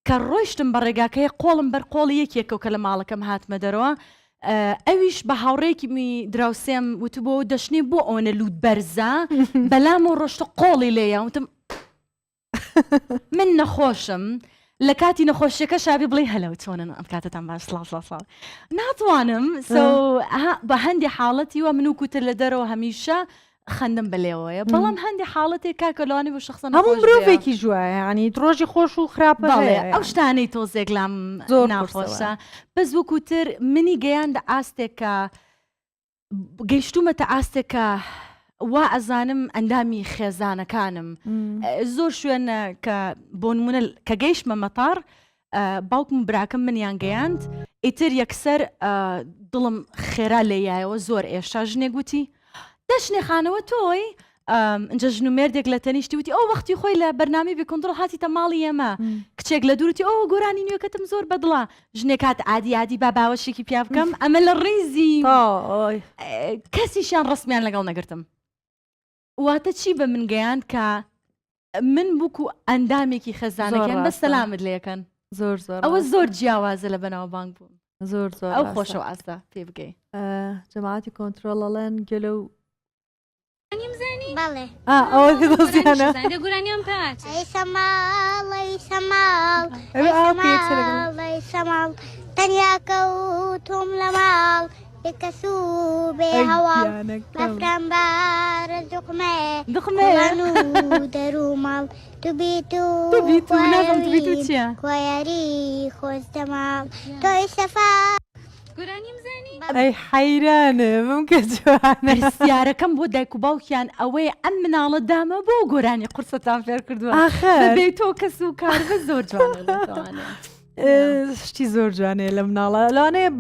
کە ڕۆیشتم بە ڕێگاکەی قۆڵم بەر قۆڵی یەکێکەوە کە لە ماڵەکەم هاتمە دەرەوە ئەویش بە هاوڕێکی می دراوسێم وتبۆ دەشنێ بۆ ئەوەنە لوود بەرزە بەلام و ڕۆشتە قۆڵی لێیە وتم من نەخۆشم لە کاتی نەخۆشیەکە شابی بڵێ هەلەو چۆنن ئەم کاتتان باش سڵاو ناتوانم بە هەندی حاڵەتی وە من و کوتر لە دەرەوە هەمیشە خەندم بەلێەوەیە بەڵام هەندی حاڵەتێک کاکەلوانی بۆ شخصە هەموو مرۆڤێکی جوایە ینی ڕۆژی خۆش و خراپە ئەو شتانەی تۆزێک لام ناخۆشە بەس وەکوتر منی گەیان دە ئاستێکە گەیشتومەتە ئاستێکە وا ئەزانم ئەندامی خێزانەکانم زۆر شوێنە کە بۆ نمونە کە گەیشتمە مەتار باوکم براکەم منیان گەیاند ئیتر یەکسەر دڵم خێرا لێیایەوە زۆر ئێشتا ژنێ گوتی دەشنێخانەوە تۆی ئەجا ژن و مێردێک لە تەنیشتی وتی ئەو وەختی خۆی لە بەرنامی بێکۆنتڕۆڵ هاتیتە ماڵی ئێمە کچێک لە دوورتی ئەو گۆرانی نوێکەتم زۆر بەدڵە ژنێک هات عادی با باوەشێکی پیا بکەم ئەمە لە ڕیزی کەسیشیان ڕسمیان لەگەڵ نەگرتم واتە چی بە من گەیاند کە من بووکو ئەندامێکی خەزانەکەن بە سەلامت لێەکەن زۆر ئەوە زۆر جیاوازە لە بەناو بانگ بوون زۆر ئەو خۆشەوە ئاستا پێ بگەی جەماعەتی کۆنتڕۆڵەڵەن گەلە و بەڵێ ئەوە دۆزیانە گورانیان پات سەماڵ تەنیا کەوتم لە ماڵ بکەسوو بێ هەواڵ مەفران بارە دقمێ و دەرو ماڵ تو چیە کۆیاری خۆش دەماڵ تۆی سەفا ئەی حەیرانە بم کە جوانە پرسیارەکەم بۆ دایک و باوکیان ئەوەیە ئەم مناڵە دامە بۆ گۆرانی قورسەتان فێر کردووە بێ تۆ کەس و کار بە زۆر جوانە شتی زۆر جوانێ لە مناڵە لەوانەیە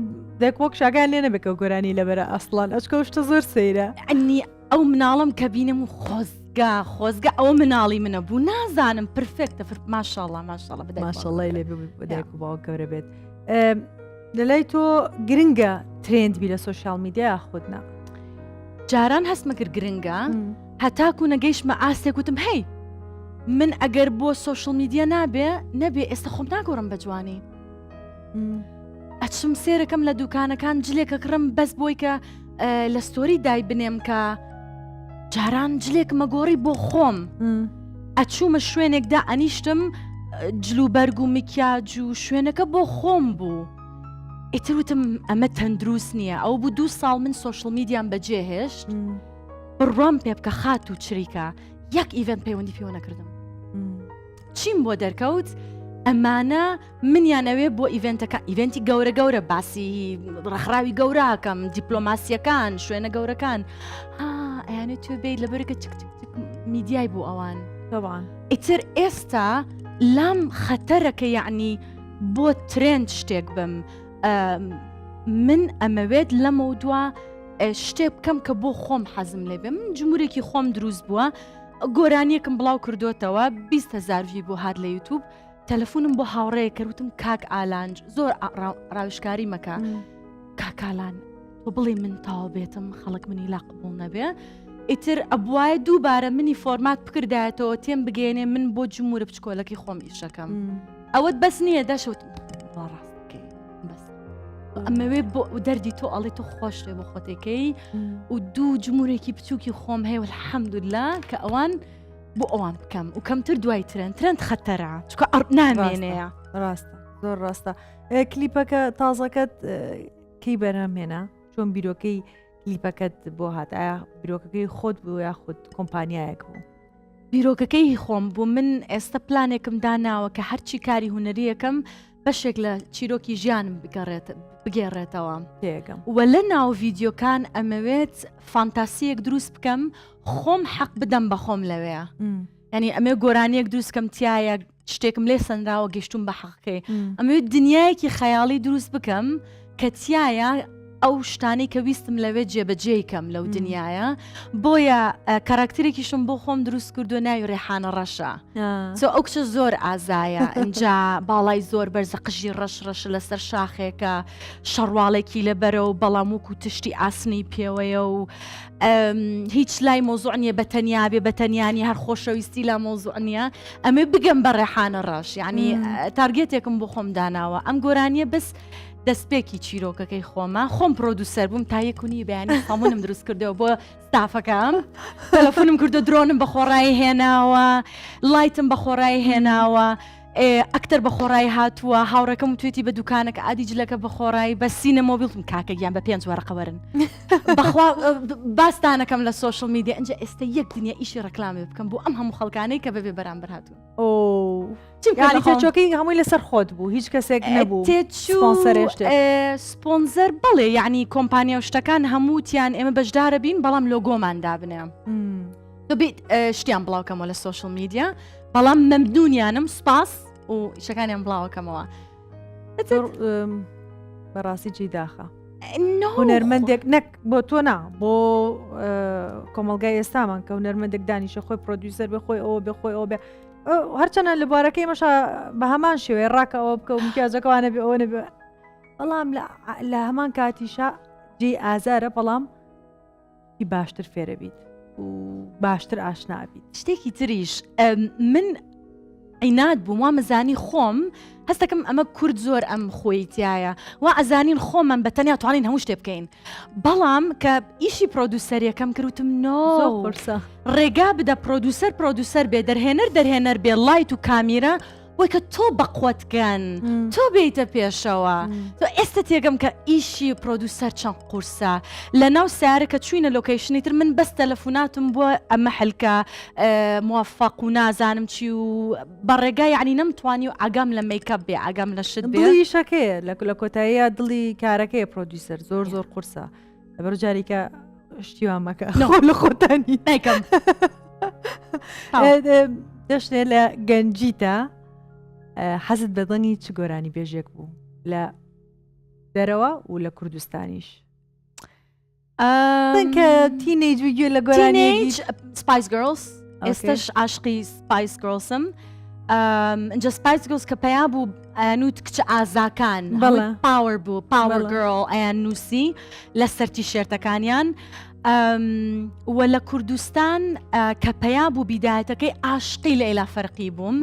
دەک وەک شاگان لێ نەبێکە گۆرانی لەبەرە ئەسڵان ئەچکە شتە زۆر سەیرە ئەنی ئەو مناڵم کە بینم و خۆزگە ئەوە مناڵی منە بوو نازانم پرفێکتە ماشاءڵڵا ماشاءڵڵا بدەیت ماشاءڵڵای لێ بە دایک و باوک گەورە بێت لەلای تۆ گرنگە ترێند بی لە سوۆشیال میدیا خودنا جاران هەستمە کرد گرنگە هەتاکو نەگەیشتمە ئاستێک وتم هەی من ئەگەر بۆ سوۆشیال میدیا نەبێ ئێستا خۆم ناگۆڕم بە جوانی ئەچم سێرەکەم لە دوکانەکان جلێکە کڕم بەس بۆی کە لە ستۆری دای بنێم کە جاران جلێکمە گۆڕی بۆ خۆم ئەچوومە شوێنێکدا ئەنیشتم جلوبەرگ و میکیاج و شوێنەکە بۆ خۆم بوو ئیتر وتم ئەمە تەندروست نییە ئەو بوو 2 ساڵ من سوۆشیال میدیام بەجێهێشت بڕوام پێ بکە خات و چریکە یەک ئیڤنت پەیوەندی پێوە نەکردم چیم بۆ دەرکەوت ئەمانە منیانەوێ بۆ ئیڤنتەکە ئیڤنتی گەورە باسی ڕەخراوی گەوراکەم دیپلۆماسیەکان شوێنە گەورەکان ئەیانێت توێ بێت لەبەرەکە چک میدیای بوو ئەوان ئیتر ئێستا لام خەتەرەکە یعنی بۆ ترێند شتێک بم من ئەمەوێت لەمە دووە شتێ بکەم کە بۆ خۆم حەزم لێ بێ من جمهورێکی خۆم دروست بووە گۆرانیەکم بڵاو کردوتەوە 20,000 وی بۆ هات لە یوتیوب تەلەفۆنم بۆ هاوڕێیە کردوتم کاک ئالانج زۆر ڕاوشکاری مەکە کاکالان تۆ بڵێ من تاوا بێتم خەڵک منی لا قبوڵ نەبێ ئیتر ئەبوایە دووبارە منی فۆرمات بکردایەتەوە تێم بگەێنێ من بۆ جمهورە بچکۆلەکەی خۆم ئیشەکەم ئەوەت بەس نییە دەشوت ڕاستەکەی بەس ئەمەوێ بۆ دەردی تۆ ئەڵی تۆ خۆشتێ بۆ خۆتێکەی و دوو جمهورێکی بچووکی خۆم هەیە الحەمدوللا کە ئەوان بۆ ئەوان بکەم و کەمتر دوای ترند خەتەرە چکە نامێنەیە ڕاستە زۆر ڕاستە کلیپەکە تازەکەت کەی بەرهەمهێنا چۆن بیرۆکەی کلیپەکەت بۆ هات ئایا بیرۆکەکەی خۆت بوو یا خودت کۆمپانیایەک بوو بیرۆکەکەی خۆم بوو من ئێستا پلانێکم داناوە کە هەرچی کاری هوەریەکەم بەشێک لە چیرۆکی ژیانم بگێڕێتەوە تێگەم وە لە ناو ڤیددیۆکان ئەمەوێت فانتاسیەک دروست بکەم خۆم حەق بدەم بە خۆم لەوەیە ینی ئەمێ گۆرانیەک دروستکەم تایە شتێکم لێ سندراوە گەشتون بە حەقەکەی ئەمەوێت دنیایەکی خەیاڵی دروست بکەم کە تایە ئەو شتانی کە ویستم لەوێ جێبەجێیکەم لەو دنیاە بۆیە کاراکتێکیشم بۆ خۆم دروست کردو ناوی ڕێحانە ڕەشە ئەو کچە زۆر ئازایە ئەجا باڵای زۆر بەرزە قژی ڕەش لەسەر شاخێکە شەڕواڵێکی لەبەرە و بەڵاموک و تشتی ئاسنی پێوەیە و هیچ لای مۆزوع نیە بەتەنیا بێ بەتەنیانی هەر خۆشەویستی لا مۆزوع نیە ئەمێ بگەم بە ڕێحانە ڕەش یعنی تارگێتێکم بۆ خۆم داناوە ئەم گۆرانیە بەس دەستپێکی چیرۆکەکەی خۆمە خۆم پرۆدوسەر بووم تا یەکونی بەیانی سامونم دروست کردەوە بۆ ستافەکەم تەلەفۆنم کردو درۆنم بە خۆڕایی هێناوە لایتم بە خۆڕایی هێناوە ئەکتەر بە خۆڕایی هاتووە هاوڕەکەم و توێتی بە دوکانەکە ئادی جلەکە بە خۆڕایی بە سینە مۆبیلتم کاکەگیان بە 5 وەرەقەوەرن بەخوا باستانەکەم لە سوۆشیال میدیا ئەنجە ئێستا یەک دنیا ئیشی ڕەکلامێ بکەم بۆ ئەم هەموو خەڵکانەی کە بەبێ بەرامبەر هاتوون یعنی تێچۆکەی هەمووی لەسەر خۆت بوو هیچ کەسێک نەبوو سپۆنسەر بڵێ یعنی کۆمپانیا و شتەکان هەمووتیان ئێمە بەشدارە بین بەڵام لۆگۆمان دابنێ بێت شتیان بڵاوکەمەوە لە سوشل میدیا بەڵام مەمنونیانم سپاس و شەکانیان بڵاوکەمەوە بەڕاستی جێی داخە هونەرمەندێک نەک بۆ تۆ نا بۆ کۆمەلگای ئێستامان کە هونەرمەندێک دانیشە خۆی پرۆدیوسەر بخۆی ئەوە بخۆی ئەوە بێ هەرچەنە لە بارەکەی مەشا بە هەمان شێوێ ڕاکە ئەوە بکە و مکیازەکەوانە بێ ئەوە نەبێ بەڵام لە هەمان کاتیشا جێ ئازارە بەڵام باشتر فێرە بیت و باشتر ئاشنابیت شتێکی تریش من عینات بووم وا مەزانی خۆم هەستەکەم ئەمە کورد زۆر ئەم خۆیتیایە وا ئەزانین خۆمان بە تەنیا توانین هەموو شتێ بکەین بەڵام کە ئیشی پرۆدوسەریەکەم کردوتم نۆ ڕێگا بدە پرۆدوسەر بێ دەرهێنەر بێ لایت و کامیرە وای کە تۆ بەقوتگەن تۆ بیتە پێشەوە تۆ ئێستا تێگەم کە ئیشی پرۆدوسەر چەند قورسە لە ناو سیارە کە چوینە لۆکیشنی تر من بەس تەلەفۆناتم بۆ ئەمە حلکە موفق و نازانم چی و بەڕێگای یعنی نەمتوانی و ئاگام لە میکەپ بێ ئاگام لە شت بێ دڵی شەکەیە لە کۆتاییە دڵی کارەکەی پرۆدیوسەر زۆر قورسە لەبەر جاریکە شتیوان مەکە لە خۆتانی نیکەم دەشتێ لە گەنجیتە حەزت بەدڵنی چ گۆرانی بێژێک بوو لە دەرەوە و لە کوردستانیش کە تینیج ویگوێ لە گۆرانی سپایس گرلز ئێستش عاشقی سپایس گرلسم اینجا سپایس گرلز کە پیا بوو نوت کچە ئازاکان پاور بوو پاور گرل ئەیان نووسی لەسەر تیشێرتەکانیان وە لە کوردستان کە پیا بوو بیدایەتەکەی عاشقی لە ئێلا فەرقی بووم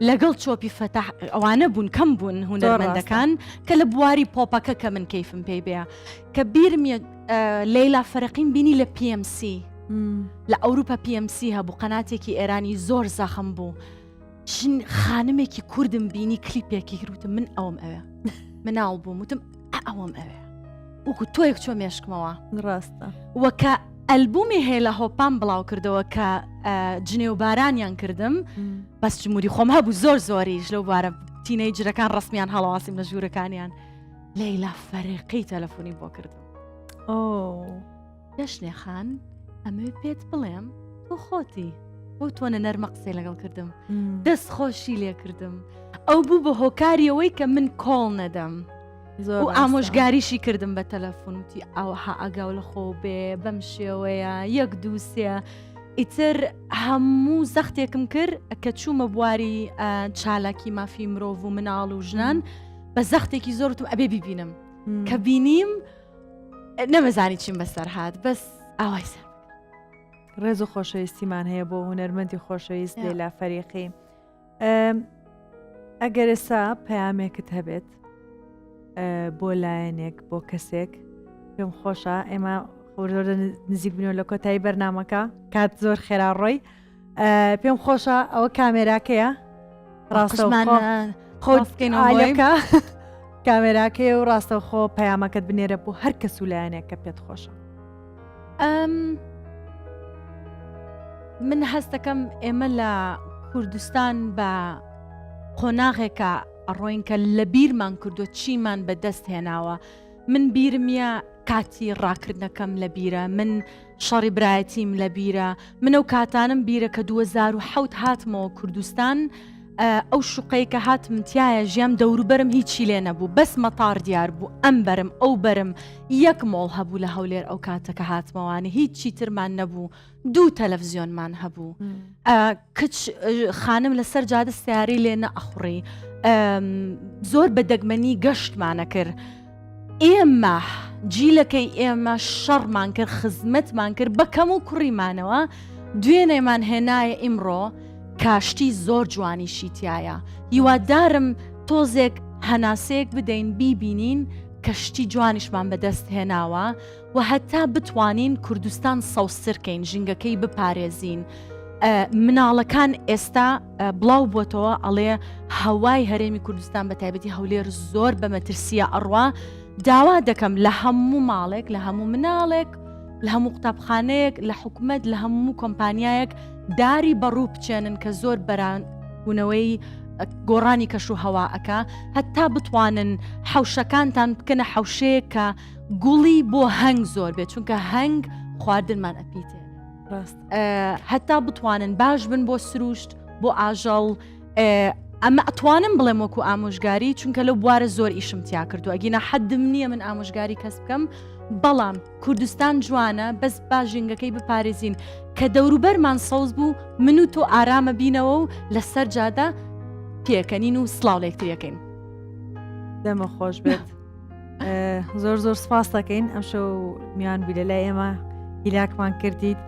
لەگەڵ چۆپی فەتەح ئەوانە بوون کەم بوون هونەرمەندەکان کە لە بواری پۆپەکە کە من کەیفم پێی بێ کە بیرمیە لەیلا فەرقیم بینی لە PMC لە ئەوروپا PMC هەبوو قەناتێکی ئێرانی زۆر زەخم بوو چین خانمێکی کوردم بینی کلیپێکی کردوتم من ئەوم ئەوێ مناڵ بووم وتم ئەوم ئەوێ وەکو تۆیەک چۆ مێشکمەوە ڕاستە وەکە ئەلبومی هەیە لە هۆپان بڵاو کردەوە کە جنێ و بارانیان کردم بەس جمهوری خۆم هەبوو زۆریش لەو بارە تینەیجرەکان ڕسمیان هەڵەواسیم لە ژوورەکانیان لەیلا فەرێقەی تەلەفۆنی بۆ کردم دەشنێ خان ئەمە پێت بڵێم تۆ خۆتی بۆ تۆنە نەرمە قسەی لەگەڵ کردم دەست خۆشی لێ کردم ئەو بوو بە هۆکاریەوەی کە من کۆڵ نەدەم و ئامۆژگاریشی کردم بە تەلەفۆنوتی ئەوها ئەگاو لە خۆ بێ بەم شێوەیە یەک دووسێ ئیتر هەموو زەختێکم کرد کە چوومە بواری چالاکی مافی مرۆڤ و مناڵ و ژنان بە زەختێکی زۆرتم ئەبێ بیبینم کە بینیم نەمەزانی چیم بەسەر هات بەس ئاوای سەر ڕێز و خۆشەویستیمان هەیە بۆ هونەرمەندی خۆشەویست لەیلا فەریقی ئەگەر ئێستا پەیامێکت هەبێت بۆ لایەنێک بۆ کەسێک پێم خۆشە ئێمە زۆر نزیک بنەوە لە کۆتایی بەرنامەکە کات زۆر خێراڕۆی پێم خۆشە ئەوە کامێراکەیە ڕاستەوەکە کامێراکەیە و ڕاستەوخۆ پەیامەکەت بنێرە بۆ هەر کەس و لایەنێک کە پێت خۆشە من هەست دەکەم ئێمە لە کوردستان بە قۆناغێکە ئەڕۆین کە لە بیرمان کردو چیمان بەدەست هێناوە من بیرمیە کاتی ڕاکردنەکەم لە بیرە من شەڕی برایەتیم لە بیرە من ئەو کاتانم بیرە کە 2007 هاتمەوە کوردستان ئەو شوقەی کە هاتمتیایە ژیام دەوروبەرم هیچی لێ نەبوو بەس مەتار دیار بوو ئەم بەرم ئەو بەرم یەک مۆڵ هەبوو لە هەولێر ئەو کاتەکە هاتمەوانی هیچی ترمان نەبوو 2 تەلەڤزیۆنمان هەبوو کچ خانم لەسەر جادە سیاری لێ نەئەخوڕی زۆر بە دەگمەنی گەشتمانە کرد ئێمە جیلەکەی ئێمە شەڕمان کرد خزمەتمان کرد بە کەم و کوڕیمانەوە دوێنێمان هێنایە ئیمڕۆ کاشتی زۆر جوانی شیتایە هیوادارم تۆزێک هەناسەیەک بدەین بیبینین کەشتی جوانیشمان بەدەست هێناوە و هەتا بتوانین کوردستان سەوسرکەین ژینگەکەی بپارێزین مناڵەکان ئێستا بڵاو بۆتەوە ئەڵێ هەوای هەرێمی کوردستان بە تایبەتی هەولێر زۆر بە مەترسیە ئەڕوا داوا دەکەم لە هەموو ماڵێک لە هەموو مناڵێک لە هەموو قوتابخانەیەک لە حکومەت لە هەموو کۆمپانیایەک داری بەڕوو بچێنن کە زۆر بەران بوونەوەی گۆڕانی کەش و هەواەکە هەتا بتوانن حەوشەکانتان بکەنە حەوشەیە کە گوڵی بۆ هەنگ زۆر بێت چونکە هەنگ خواردنمان ئەپیتێ ڕاست هەتا بتوانن باش بن بۆ سروشت بۆ ئاژەڵ ئەمە ئەتوانم بڵێم وەکو ئامۆژگاری چونکە لەو بوارە زۆر ئیشم تیا کردو ئەگینە حەدم نییە من ئامۆژگاری کەس بکەم بەڵام کوردستان جوانە بەس باژینگەکەی بپارێزین کە دەوروبەرمان سەوز بوو من و تۆ ئارامە بینەوە و لەسەر جادە پێکەنین و سڵاو لە یەکتریەکەین دەمە خۆش بێت زۆر زۆر سپاس دەکەین ئەم شەو میان بی لە لای ئێمە هیلاکمان کردیت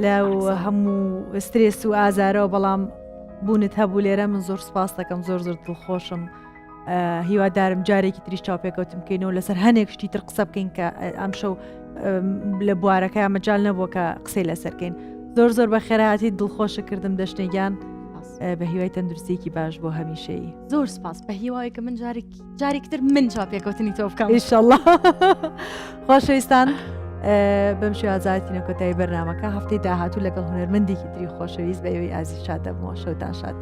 لەو هەموو سترێس و ئازارەوە بەڵام بوونت هەبوو لێرە من زۆر سپاس دەکەم زۆر زۆر دڵخۆشم هیوادارم جارێکی تریش چاوپێکەوتم بکەینەوە لەسەر هەنێک شتی تر قسە بکەین کە ئەم شەو لە بوارەکە مەجال نەبووە کە قسەی لەسەرکەین زۆر زۆر بە خێراتی دڵخۆشە کردم دەشتێگیان بە هیوای تەندروستێکی باش بۆ هەمیشەیی زۆر سپاس بە هیوایە کە من جارێکتر من چاپێکەوتنی تۆ بکەم ئینشەڵڵا خۆشەویستان بەم شێوازاتینە کۆتایی بەرنامەکە هەفتەی داهاتوو لەگەڵ هونەرمەندێکی تری خۆشەویست بە ئێوەی ئازیز شاد دەبمەوە شەوتان شاد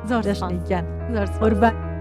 زۆر دەشتێگیان زۆر قوربان